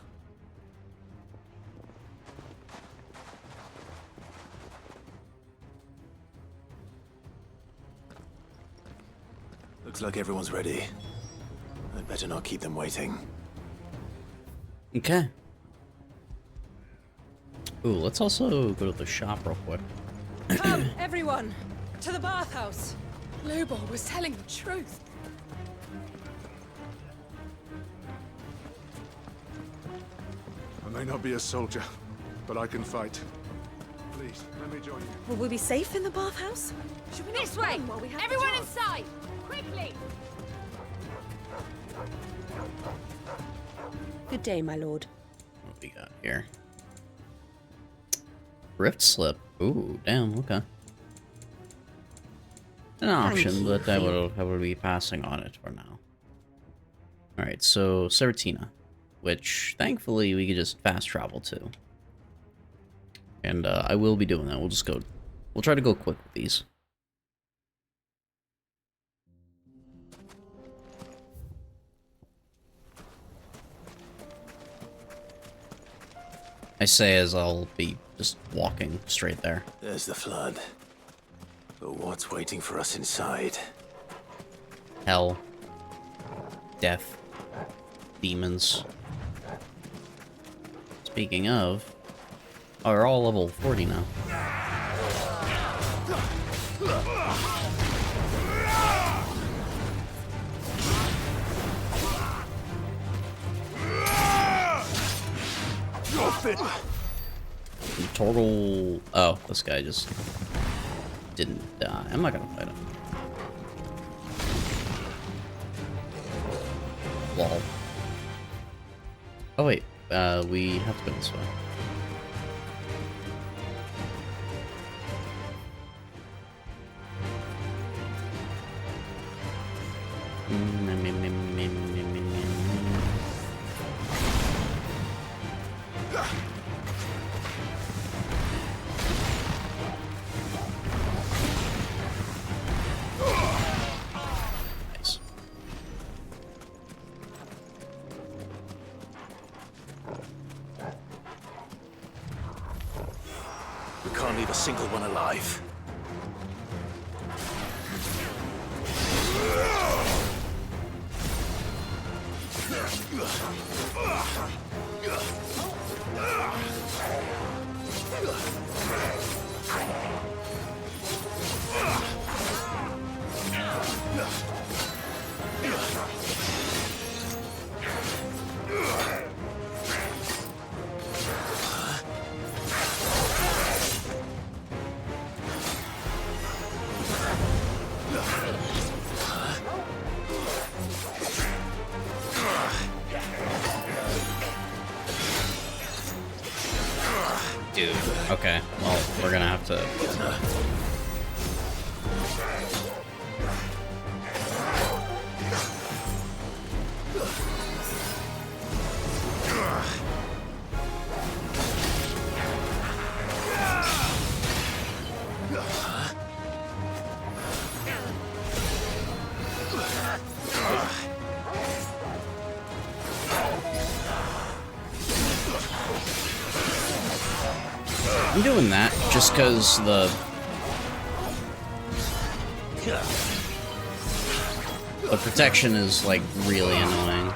Looks like everyone's ready. I'd better not keep them waiting. Okay. Ooh, let's also go to the shop real quick. Come, everyone! To the bathhouse! Lobo was telling the truth. I may not be a soldier, but I can fight. Please, let me join you. Will we be safe in the bathhouse? Should we this way? While we have Everyone the chance? inside! Quickly! Good day, my lord. What we got here? Rift slip. Ooh, damn, okay. An option, but I will be passing on it for now. Alright, so Ceratina, which thankfully we could just fast travel to. And I will be doing that. We'll try to go quick with these. I say as I'll be just walking straight there. There's the flood. But what's waiting for us inside? Hell. Death. Demons. Speaking of, Oh, we're all level 40 now. Total... Oh, this guy just didn't die. I'm not gonna fight him. Lol. Oh wait, we have to go this way. Nice. We can't leave a single one alive. Dude, okay, well, we're gonna have to... I'm doing that just because the protection is like really annoying.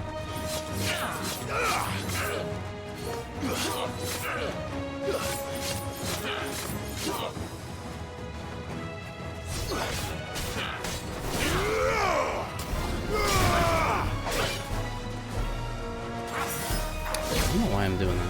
I don't know why I'm doing that.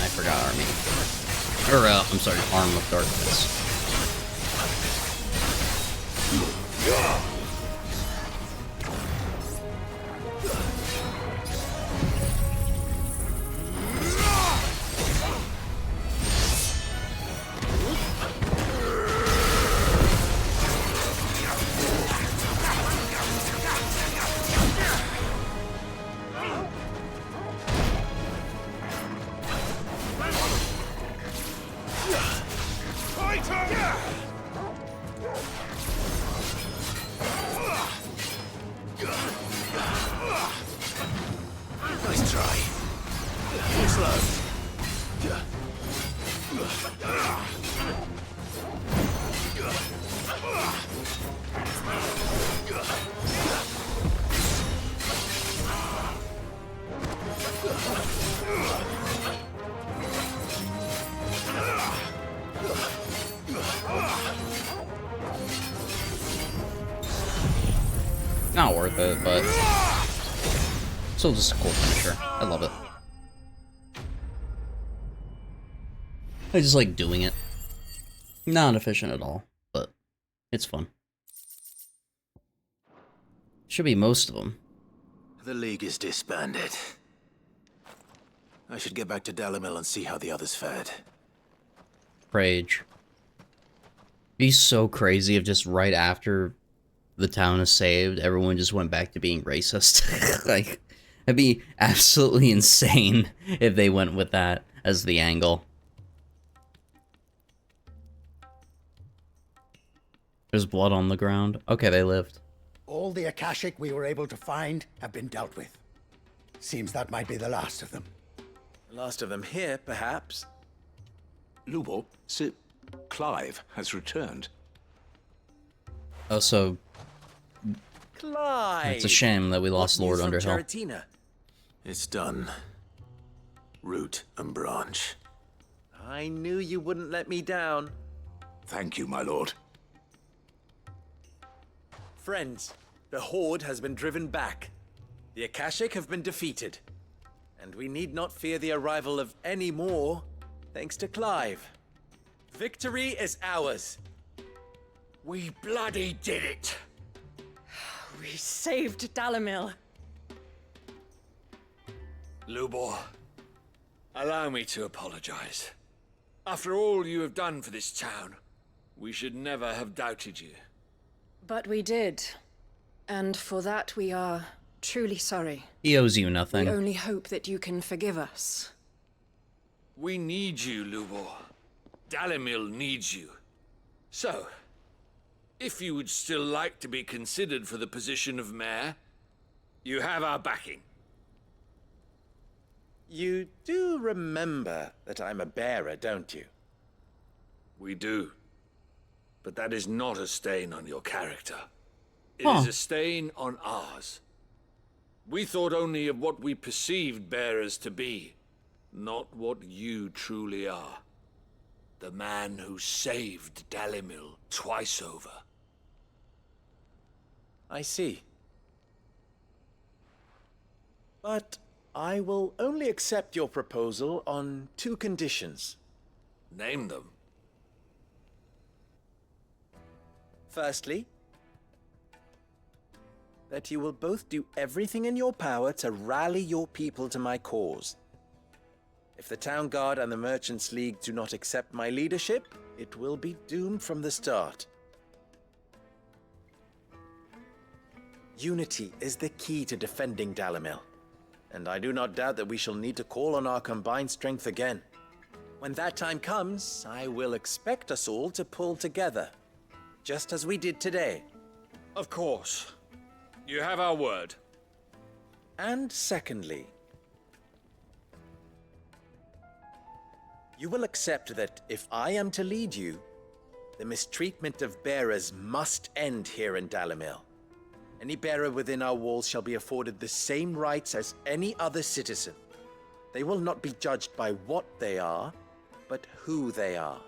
I forgot army. Or, I'm sorry, Arm of Darkness. Not worth it, but still just a cool finisher. I love it. I just like doing it. Not efficient at all, but it's fun. Should be most of them. The League is disbanded. I should get back to Dalimil and see how the others fared. Rage. Be so crazy if just right after the town is saved, everyone just went back to being racist. Like, it'd be absolutely insane if they went with that as the angle. There's blood on the ground. Okay, they lived. All the Akashic we were able to find have been dealt with. Seems that might be the last of them. The last of them here, perhaps. Lubor, Sir Clive has returned. Oh, so Clive! it's a shame that we lost Lord Underhill. Charatina? It's done. Root and branch. I knew you wouldn't let me down. Thank you, my lord. Friends, the Horde has been driven back. The Akashic have been defeated. And we need not fear the arrival of any more, thanks to Clive. Victory is ours. We bloody did it. We saved Dalimil. Lubor, allow me to apologize. After all you have done for this town, we should never have doubted you. But we did. And for that we are truly sorry. He owes you nothing. We only hope that you can forgive us. We need you, Lubor. Dalimil needs you. So, if you would still like to be considered for the position of mayor, you have our backing. You do remember that I'm a bearer, don't you? We do. But that is not a stain on your character. It Huh. is a stain on ours. We thought only of what we perceived bearers to be, not what you truly are. The man who saved Dalimil twice over. I see. But I will only accept your proposal on 2 conditions. Name them. Firstly, that you will both do everything in your power to rally your people to my cause. If the Town Guard and the Merchants League do not accept my leadership, it will be doomed from the start. Unity is the key to defending Dalimil, and I do not doubt that we shall need to call on our combined strength again. When that time comes, I will expect us all to pull together, just as we did today. Of course. You have our word. And secondly, you will accept that if I am to lead you, the mistreatment of bearers must end here in Dalimil. Any bearer within our walls shall be afforded the same rights as any other citizen. They will not be judged by what they are, but who they are.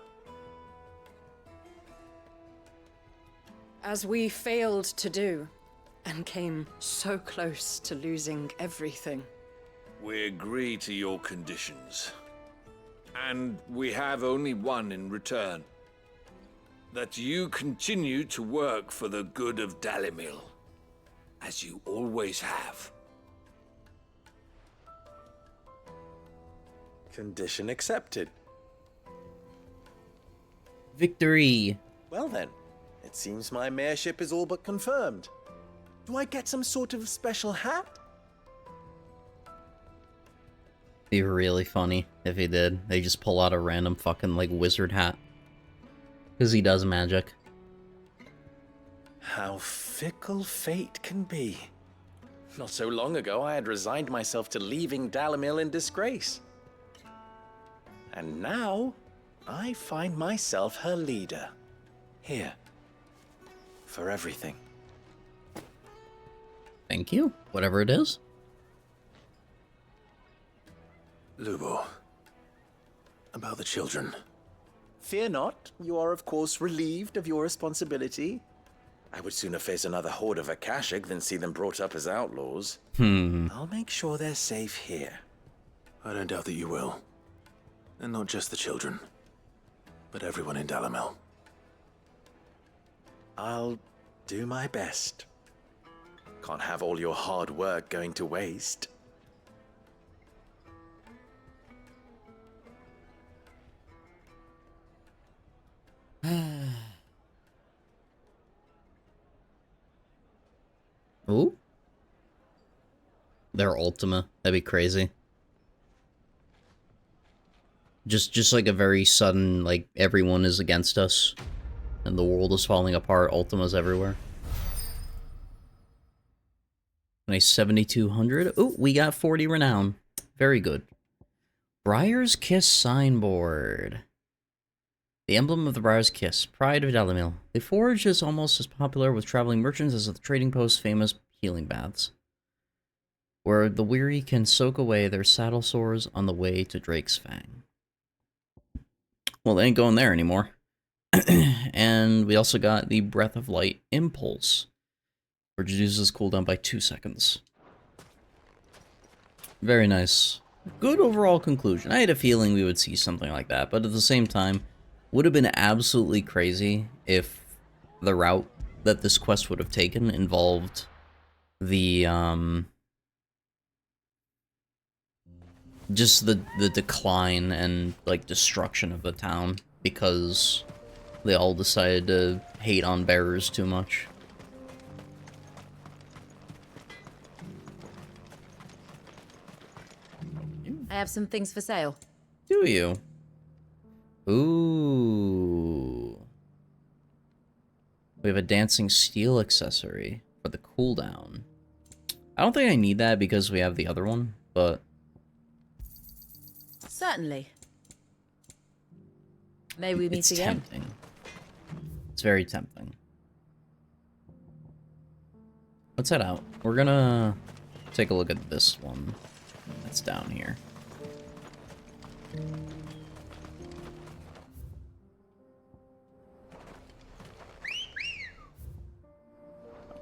As we failed to do, and came so close to losing everything. We agree to your conditions. And we have only one in return. That you continue to work for the good of Dalimil, as you always have. Condition accepted. Victory! Well then, it seems my mayorship is all but confirmed. Do I get some sort of special hat? Be really funny if he did. They just pull out a random fucking, like, wizard hat. Because he does magic. How fickle fate can be. Not so long ago, I had resigned myself to leaving Dalimil in disgrace. And now, I find myself her leader. Here. For everything. Thank you. Whatever it is. Lubor. About the children. Fear not. You are, of course, relieved of your responsibility. I would sooner face another horde of Akashic than see them brought up as outlaws. I'll make sure they're safe here. I don't doubt that you will. And not just the children, but everyone in Dalamel. I'll do my best. Can't have all your hard work going to waste. Ooh. Their Ultima. That'd be crazy. Just like a very sudden, like, everyone is against us. And the world is falling apart. Ultima's everywhere. Nice 7,200. Ooh, we got 40 renown. Very good. Briar's Kiss signboard. The emblem of the Briar's Kiss, pride of Dalamil. The forge is almost as popular with traveling merchants as the trading post's famous healing baths, where the weary can soak away their saddle sores on the way to Drake's Fang. Well, they ain't going there anymore. And we also got the Breath of Light Impulse, which reduces cooldown by 2 seconds. Very nice. Good overall conclusion. I had a feeling we would see something like that, but at the same time, would have been absolutely crazy if the route that this quest would have taken involved the, just the decline and, like, destruction of the town, because they all decided to hate on bearers too much. I have some things for sale. Do you? Ooh. We have a dancing steel accessory for the cooldown. I don't think I need that because we have the other one, but... Certainly. May we meet it's again? Tempting. It's very tempting. Let's head out. We're gonna take a look at this one that's down here.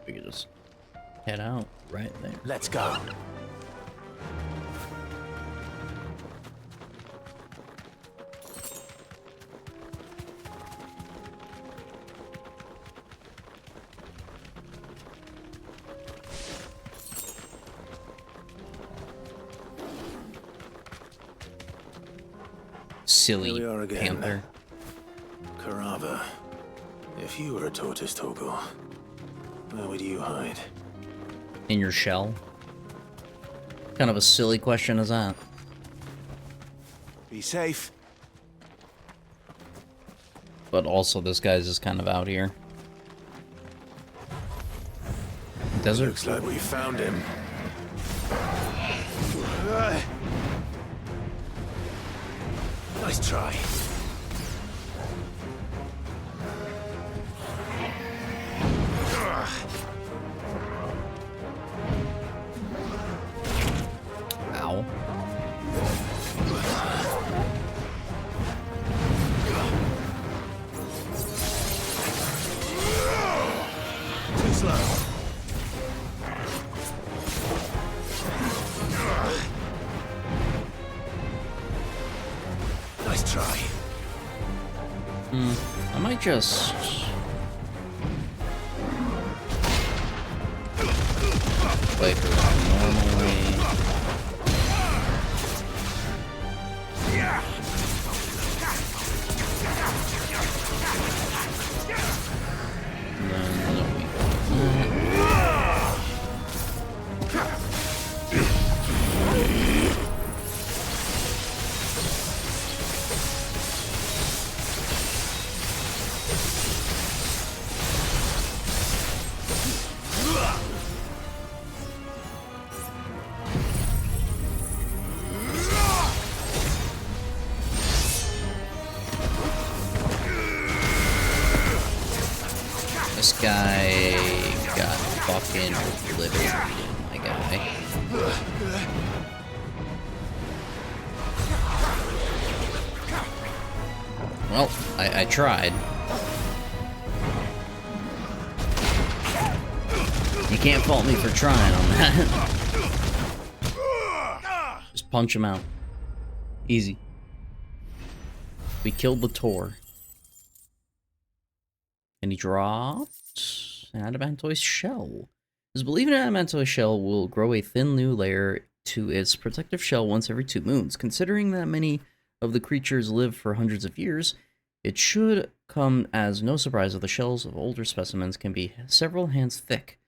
We could just head out right there. Let's go. Silly Here we are again. panther. Karava, if you were a tortoise, Torgor, where would you hide? In your shell? What kind of a silly question is that? Be safe. But also, this guy's just kind of out here. Desert? Looks like we found him. Nice try. Ow. Too slow. Nice try. I might just... wait for that normally. This guy got fucking obliterated, my guy. Well, I tried. You can't fault me for trying on that. Just punch him out. Easy. We killed the Tor. And he dropped an adamantoise shell. It's believed an adamantoise shell will grow a thin new layer to its protective shell once every 2 moons. Considering that many of the creatures live for hundreds of years, it should come as no surprise that the shells of older specimens can be several hands thick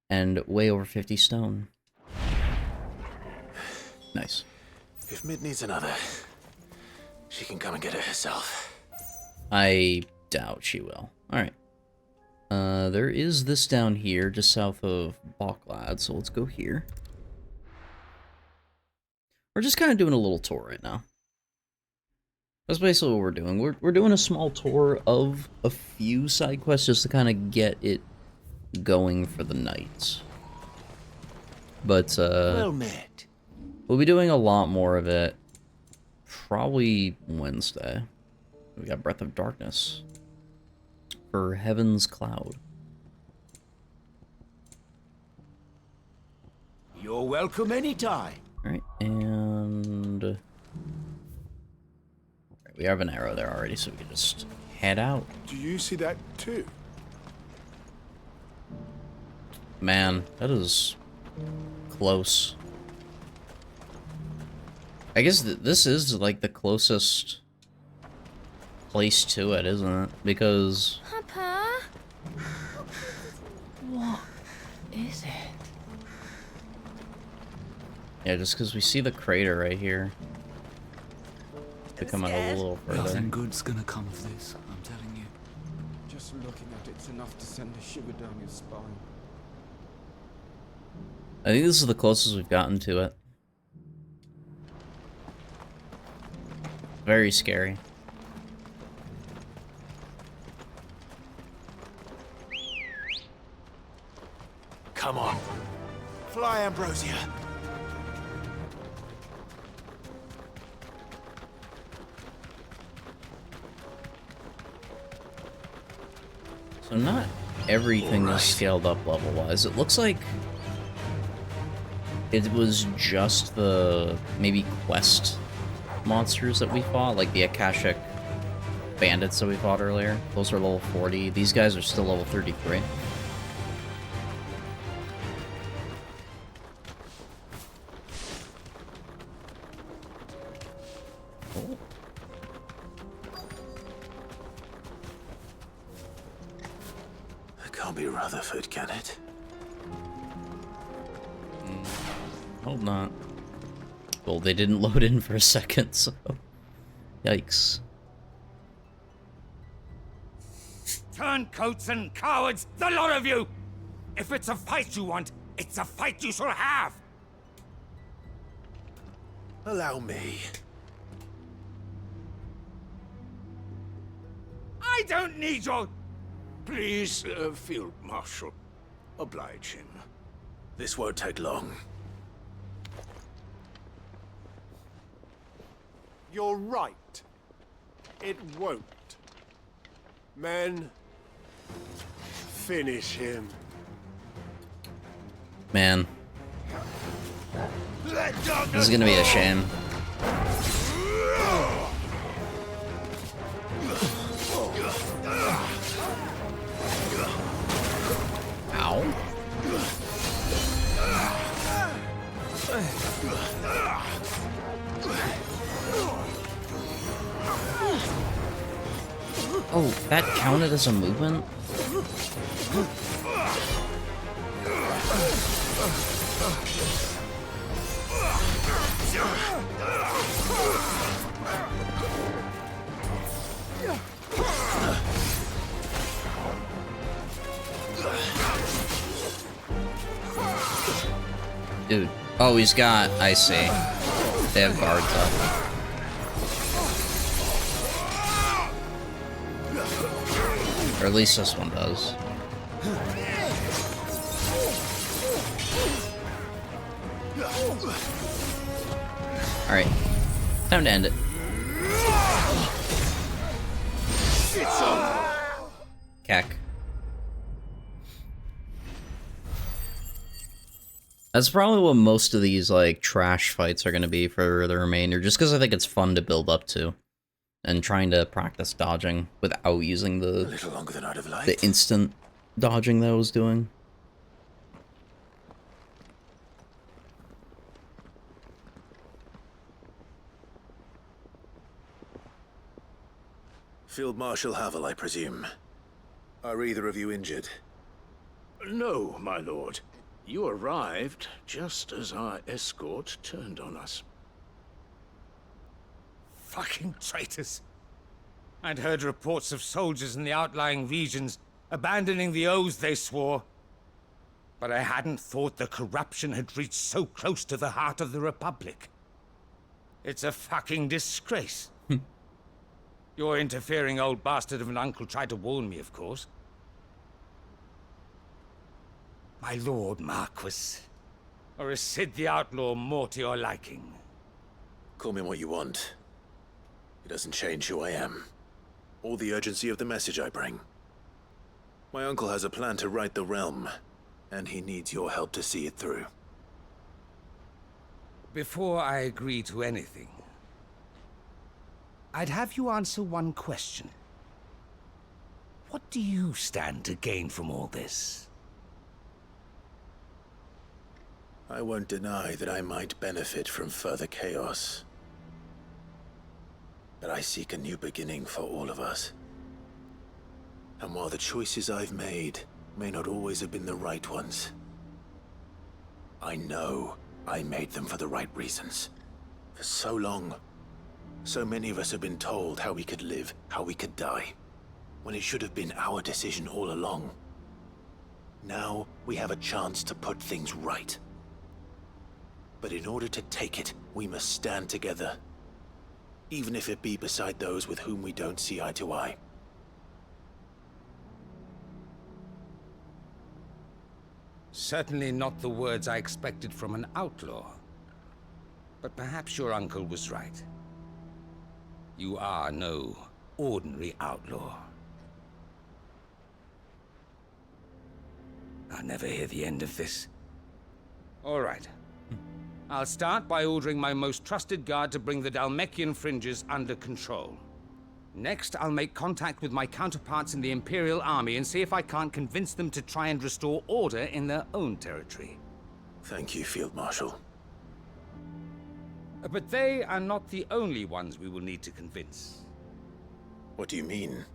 and weigh over 50 stone. Nice. If Mid needs another, she can come and get it herself. I doubt she will. Alright. There is this down here, just south of Balklad, so let's go here. We're just kind of doing a little tour right now. That's basically what we're doing. We're doing a small tour of a few side quests just to kind of get it going for the night. But, Well met. we'll be doing a lot more of it probably Wednesday. We got Breath of Darkness for Heaven's Cloud. You're welcome anytime. Alright, and we have an arrow there already, so we can just head out. Do you see that too? Man, that is close. I guess this is like the closest place to it, isn't it? Because Papa? What is it? yeah, just because we see the crater right here. To come out a little further. Nothing good's gonna come of this, I'm telling you. Just looking at it's enough to send a shiver down your spine. I think this is the closest we've gotten to it. Very scary. Come on. Fly, Ambrosia. So not everything is scaled up level-wise. It looks like it was just the maybe quest monsters that we fought, like the Akashic bandits that we fought earlier. Those are level 40. These guys are still level 33. Oh. It can't be Rutherford, can it? Hope not. Well, they didn't load in for a second, so... Yikes. Turncoats and cowards, the lot of you! If it's a fight you want, it's a fight you shall have! Allow me. I don't need your... Please, Field Marshal, oblige him. This won't take long. You're right. It won't. Men, finish him. Man. This is gonna be a shame. Ow. Oh, that counted as a movement? Dude. Oh, he's got... I see. They have guards up. Or at least this one does. Alright. Time to end it. Cack. That's probably what most of these, like, trash fights are going to be for the remainder, just because I think it's fun to build up to. And trying to practice dodging without using A little longer than I'd have liked. the instant dodging that I was doing. Field Marshal Havel, I presume. Are either of you injured? No, my lord. You arrived just as our escort turned on us. Fucking traitors. I'd heard reports of soldiers in the outlying regions abandoning the oaths they swore. But I hadn't thought the corruption had reached so close to the heart of the Republic. It's a fucking disgrace. Your interfering old bastard of an uncle tried to warn me, of course. My lord Marquis. Or is Sid the Outlaw more to your liking? Call me what you want. It doesn't change who I am, or the urgency of the message I bring. My uncle has a plan to right the realm, and he needs your help to see it through. Before I agree to anything, I'd have you answer one question. What do you stand to gain from all this? I won't deny that I might benefit from further chaos. But I seek a new beginning for all of us. And while the choices I've made may not always have been the right ones, I know I made them for the right reasons. For so long, so many of us have been told how we could live, how we could die, when it should have been our decision all along. Now we have a chance to put things right. But in order to take it, we must stand together. Even if it be beside those with whom we don't see eye to eye. Certainly not the words I expected from an outlaw. But perhaps your uncle was right. You are no ordinary outlaw. I'll never hear the end of this. All right. I'll start by ordering my most trusted guard to bring the Dalmekian fringes under control. Next, I'll make contact with my counterparts in the Imperial Army and see if I can't convince them to try and restore order in their own territory. Thank you, Field Marshal. But they are not the only ones we will need to convince. What do you mean?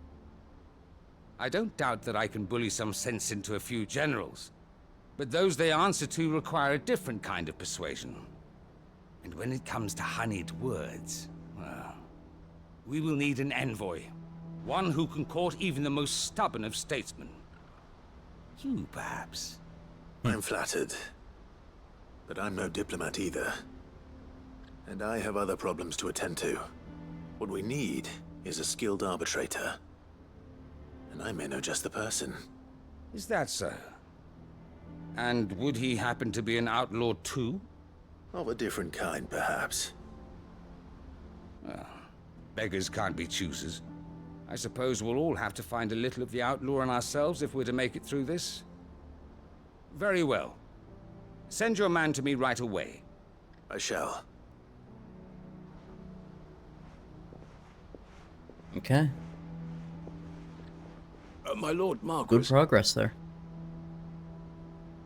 I don't doubt that I can bully some sense into a few generals. But those they answer to require a different kind of persuasion. And when it comes to honeyed words, well, we will need an envoy. One who can court even the most stubborn of statesmen. You, perhaps. I'm flattered. But I'm no diplomat either. And I have other problems to attend to. What we need is a skilled arbitrator. And I may know just the person. Is that so? And would he happen to be an outlaw too? Of a different kind, perhaps. Well, beggars can't be choosers. I suppose we'll all have to find a little of the outlaw in ourselves if we're to make it through this. Very well. Send your man to me right away. I shall. Okay. My lord Marquis. Good progress there.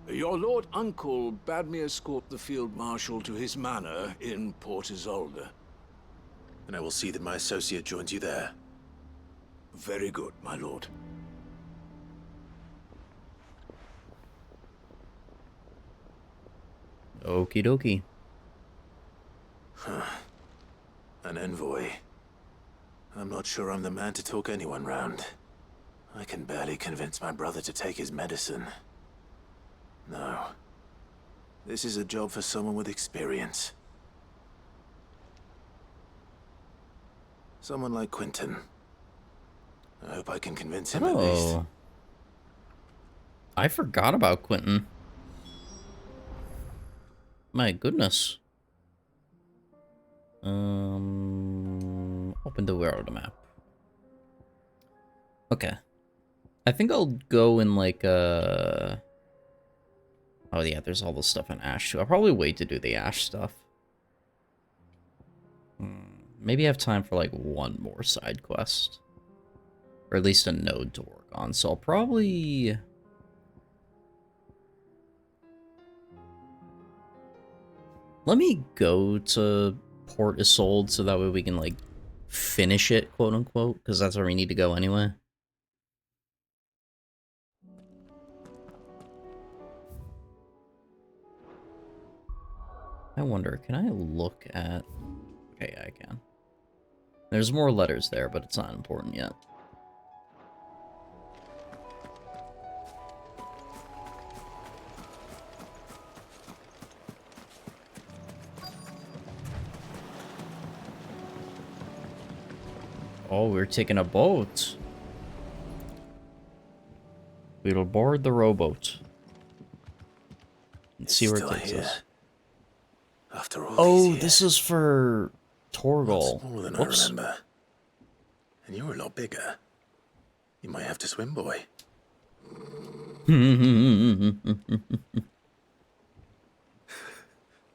Your lord uncle bade me escort the field marshal to his manor in Port Isolde. And I will see that my associate joins you there. Very good, my lord. Okie dokie. Huh. An envoy. I'm not sure I'm the man to talk anyone round. I can barely convince my brother to take his medicine. No. This is a job for someone with experience. Someone like Quentin. I hope I can convince him at least. I forgot about Quentin. My goodness. Open the world map. Okay. I think I'll go in like Oh yeah, there's all the stuff in Ash too. I'll probably wait to do the Ash stuff. Maybe I have time for like one more side quest. Or at least a node to work on, so I'll probably... Let me go to Port Isolde so that way we can, like, finish it, quote-unquote, because that's where we need to go anyway. I wonder, can I look at... Okay, I can. There's more letters there, but it's not important yet. Oh, we're taking a boat. We'll board the rowboat. And see where it takes us. After all Oh, these this years. is for Torgal. Smaller than Whoops. I remember. And you're a lot bigger. You might have to swim, boy.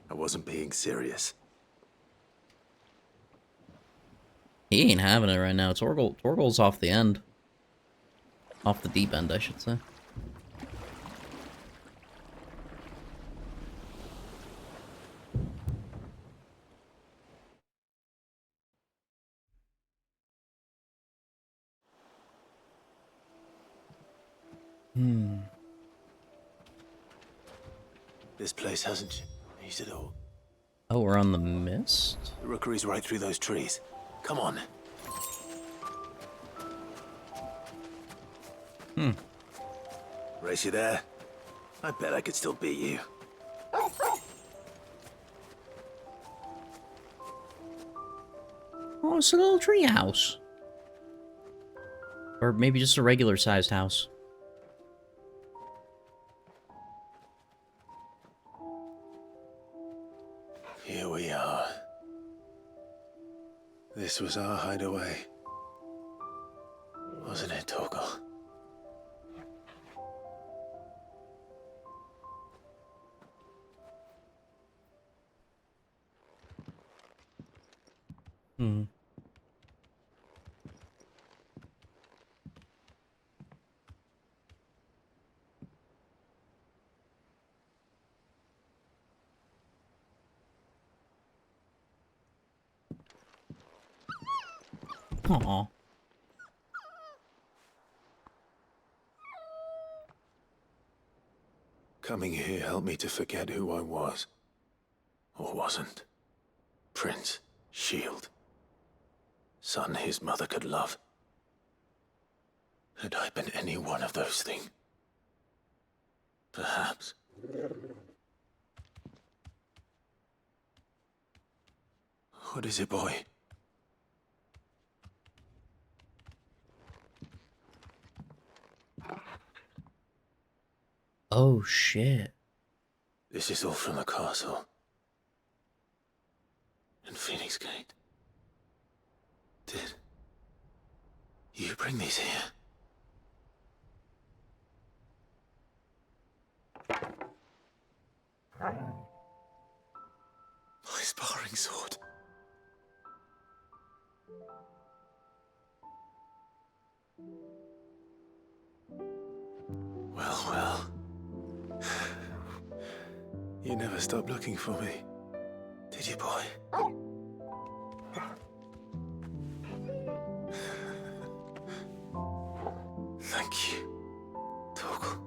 I wasn't being serious. He ain't having it right now. Torgal's off the end. Off the deep end, I should say. This place hasn't changed at all. Oh, we're on the mist? The rookery's right through those trees. Come on. Race you there? I bet I could still beat you. Oh, it's a little tree house. Or maybe just a regular-sized house. Here we are. This was our hideaway. Wasn't it, Torgal? Aw. Coming here helped me to forget who I was. Or wasn't. Prince, shield. Son his mother could love. Had I been any one of those things? Perhaps. What is it, boy? Oh, shit. This is all from the castle. And Phoenix Gate. Did you bring these here? My sparring sword. Well, well. You never stopped looking for me, did you, boy? Thank you, Torgal.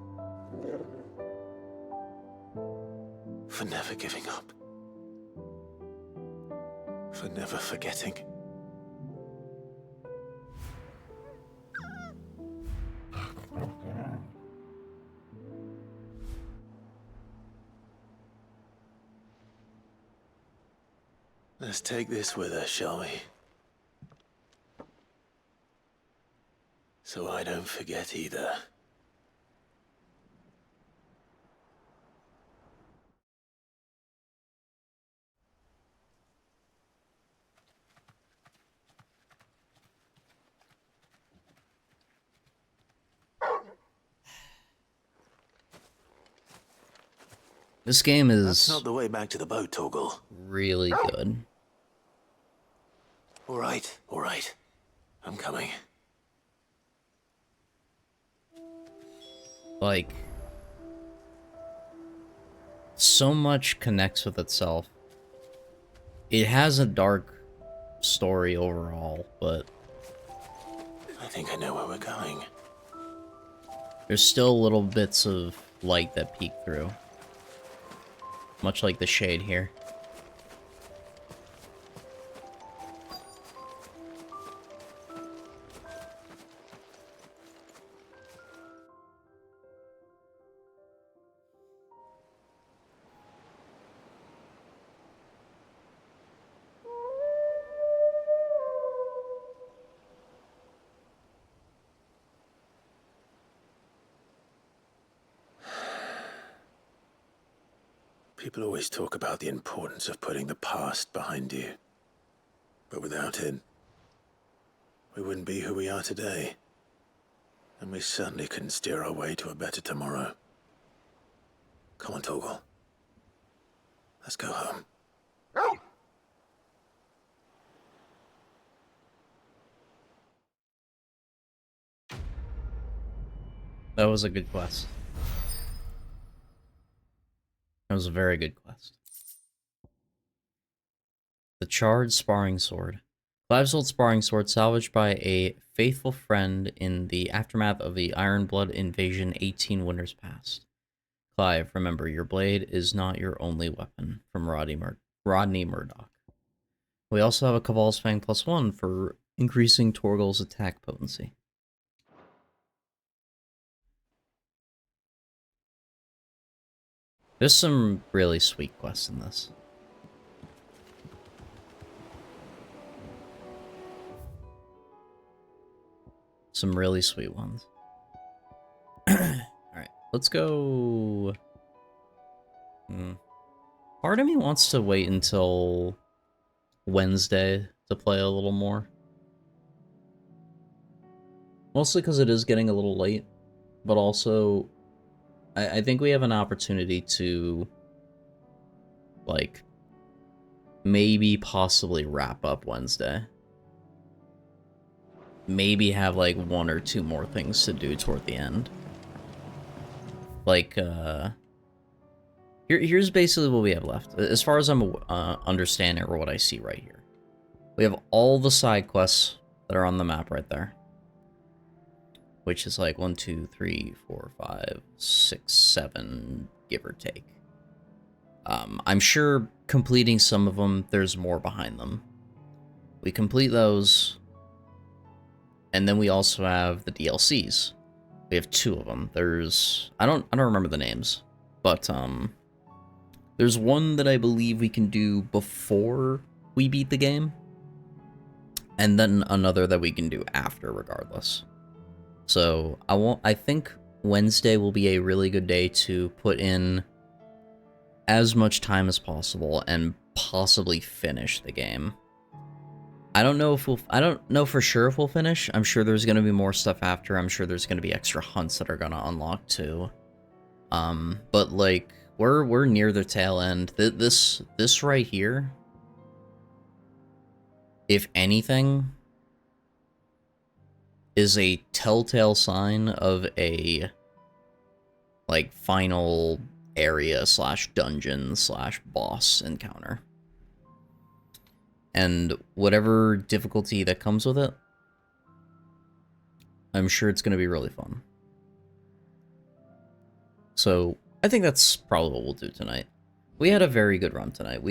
For never giving up. For never forgetting. Let's take this with us, shall we? So I don't forget either. This game is That's not the way back to the boat, Torgal. really good. All right. I'm coming. Like, so much connects with itself. It has a dark story overall, but I think I know where we're going. there's still little bits of light that peek through. Much like the shade here. People always talk about the importance of putting the past behind you. But without it, we wouldn't be who we are today. And we certainly couldn't steer our way to a better tomorrow. Come on, Torgal. Let's go home. That was a good quest. That was a very good quest. The Charred Sparring Sword. Clive's old sparring sword salvaged by a faithful friend in the aftermath of the Ironblood invasion 18 winters past. Clive, remember, your blade is not your only weapon. From Rodney Murdoch. We also have a Caval's Fang +1 for increasing Torgal's attack potency. There's some really sweet quests in this. Some really sweet ones. Alright, let's go... Part of me wants to wait until Wednesday to play a little more. Mostly because it is getting a little late, but also I think we have an opportunity to, like, maybe possibly wrap up Wednesday. Maybe have, like, 1 or 2 more things to do toward the end. Like, here's basically what we have left. As far as I'm understanding, or what I see right here. We have all the side quests that are on the map right there. Which is like 1, 2, 3, 4, 5, 6, 7, give or take. I'm sure completing some of them, there's more behind them. We complete those, and then we also have the DLCs. We have 2 of them. There's I don't remember the names, but there's one that I believe we can do before we beat the game, and then another that we can do after, regardless. So I think Wednesday will be a really good day to put in as much time as possible and possibly finish the game. I don't know for sure if we'll finish. I'm sure there's going to be more stuff after. I'm sure there's going to be extra hunts that are going to unlock too. But like we're near the tail end. This right here, if anything, is a telltale sign of a, like, final area / dungeon / boss encounter. And whatever difficulty that comes with it, I'm sure it's going to be really fun. So, I think that's probably what we'll do tonight. We had a very good run tonight.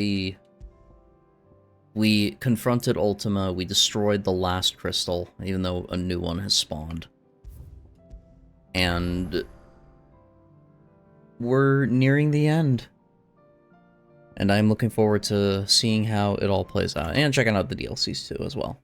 We confronted Ultima, we destroyed the last crystal, even though a new one has spawned. And we're nearing the end. And I'm looking forward to seeing how it all plays out, and checking out the DLCs too as well.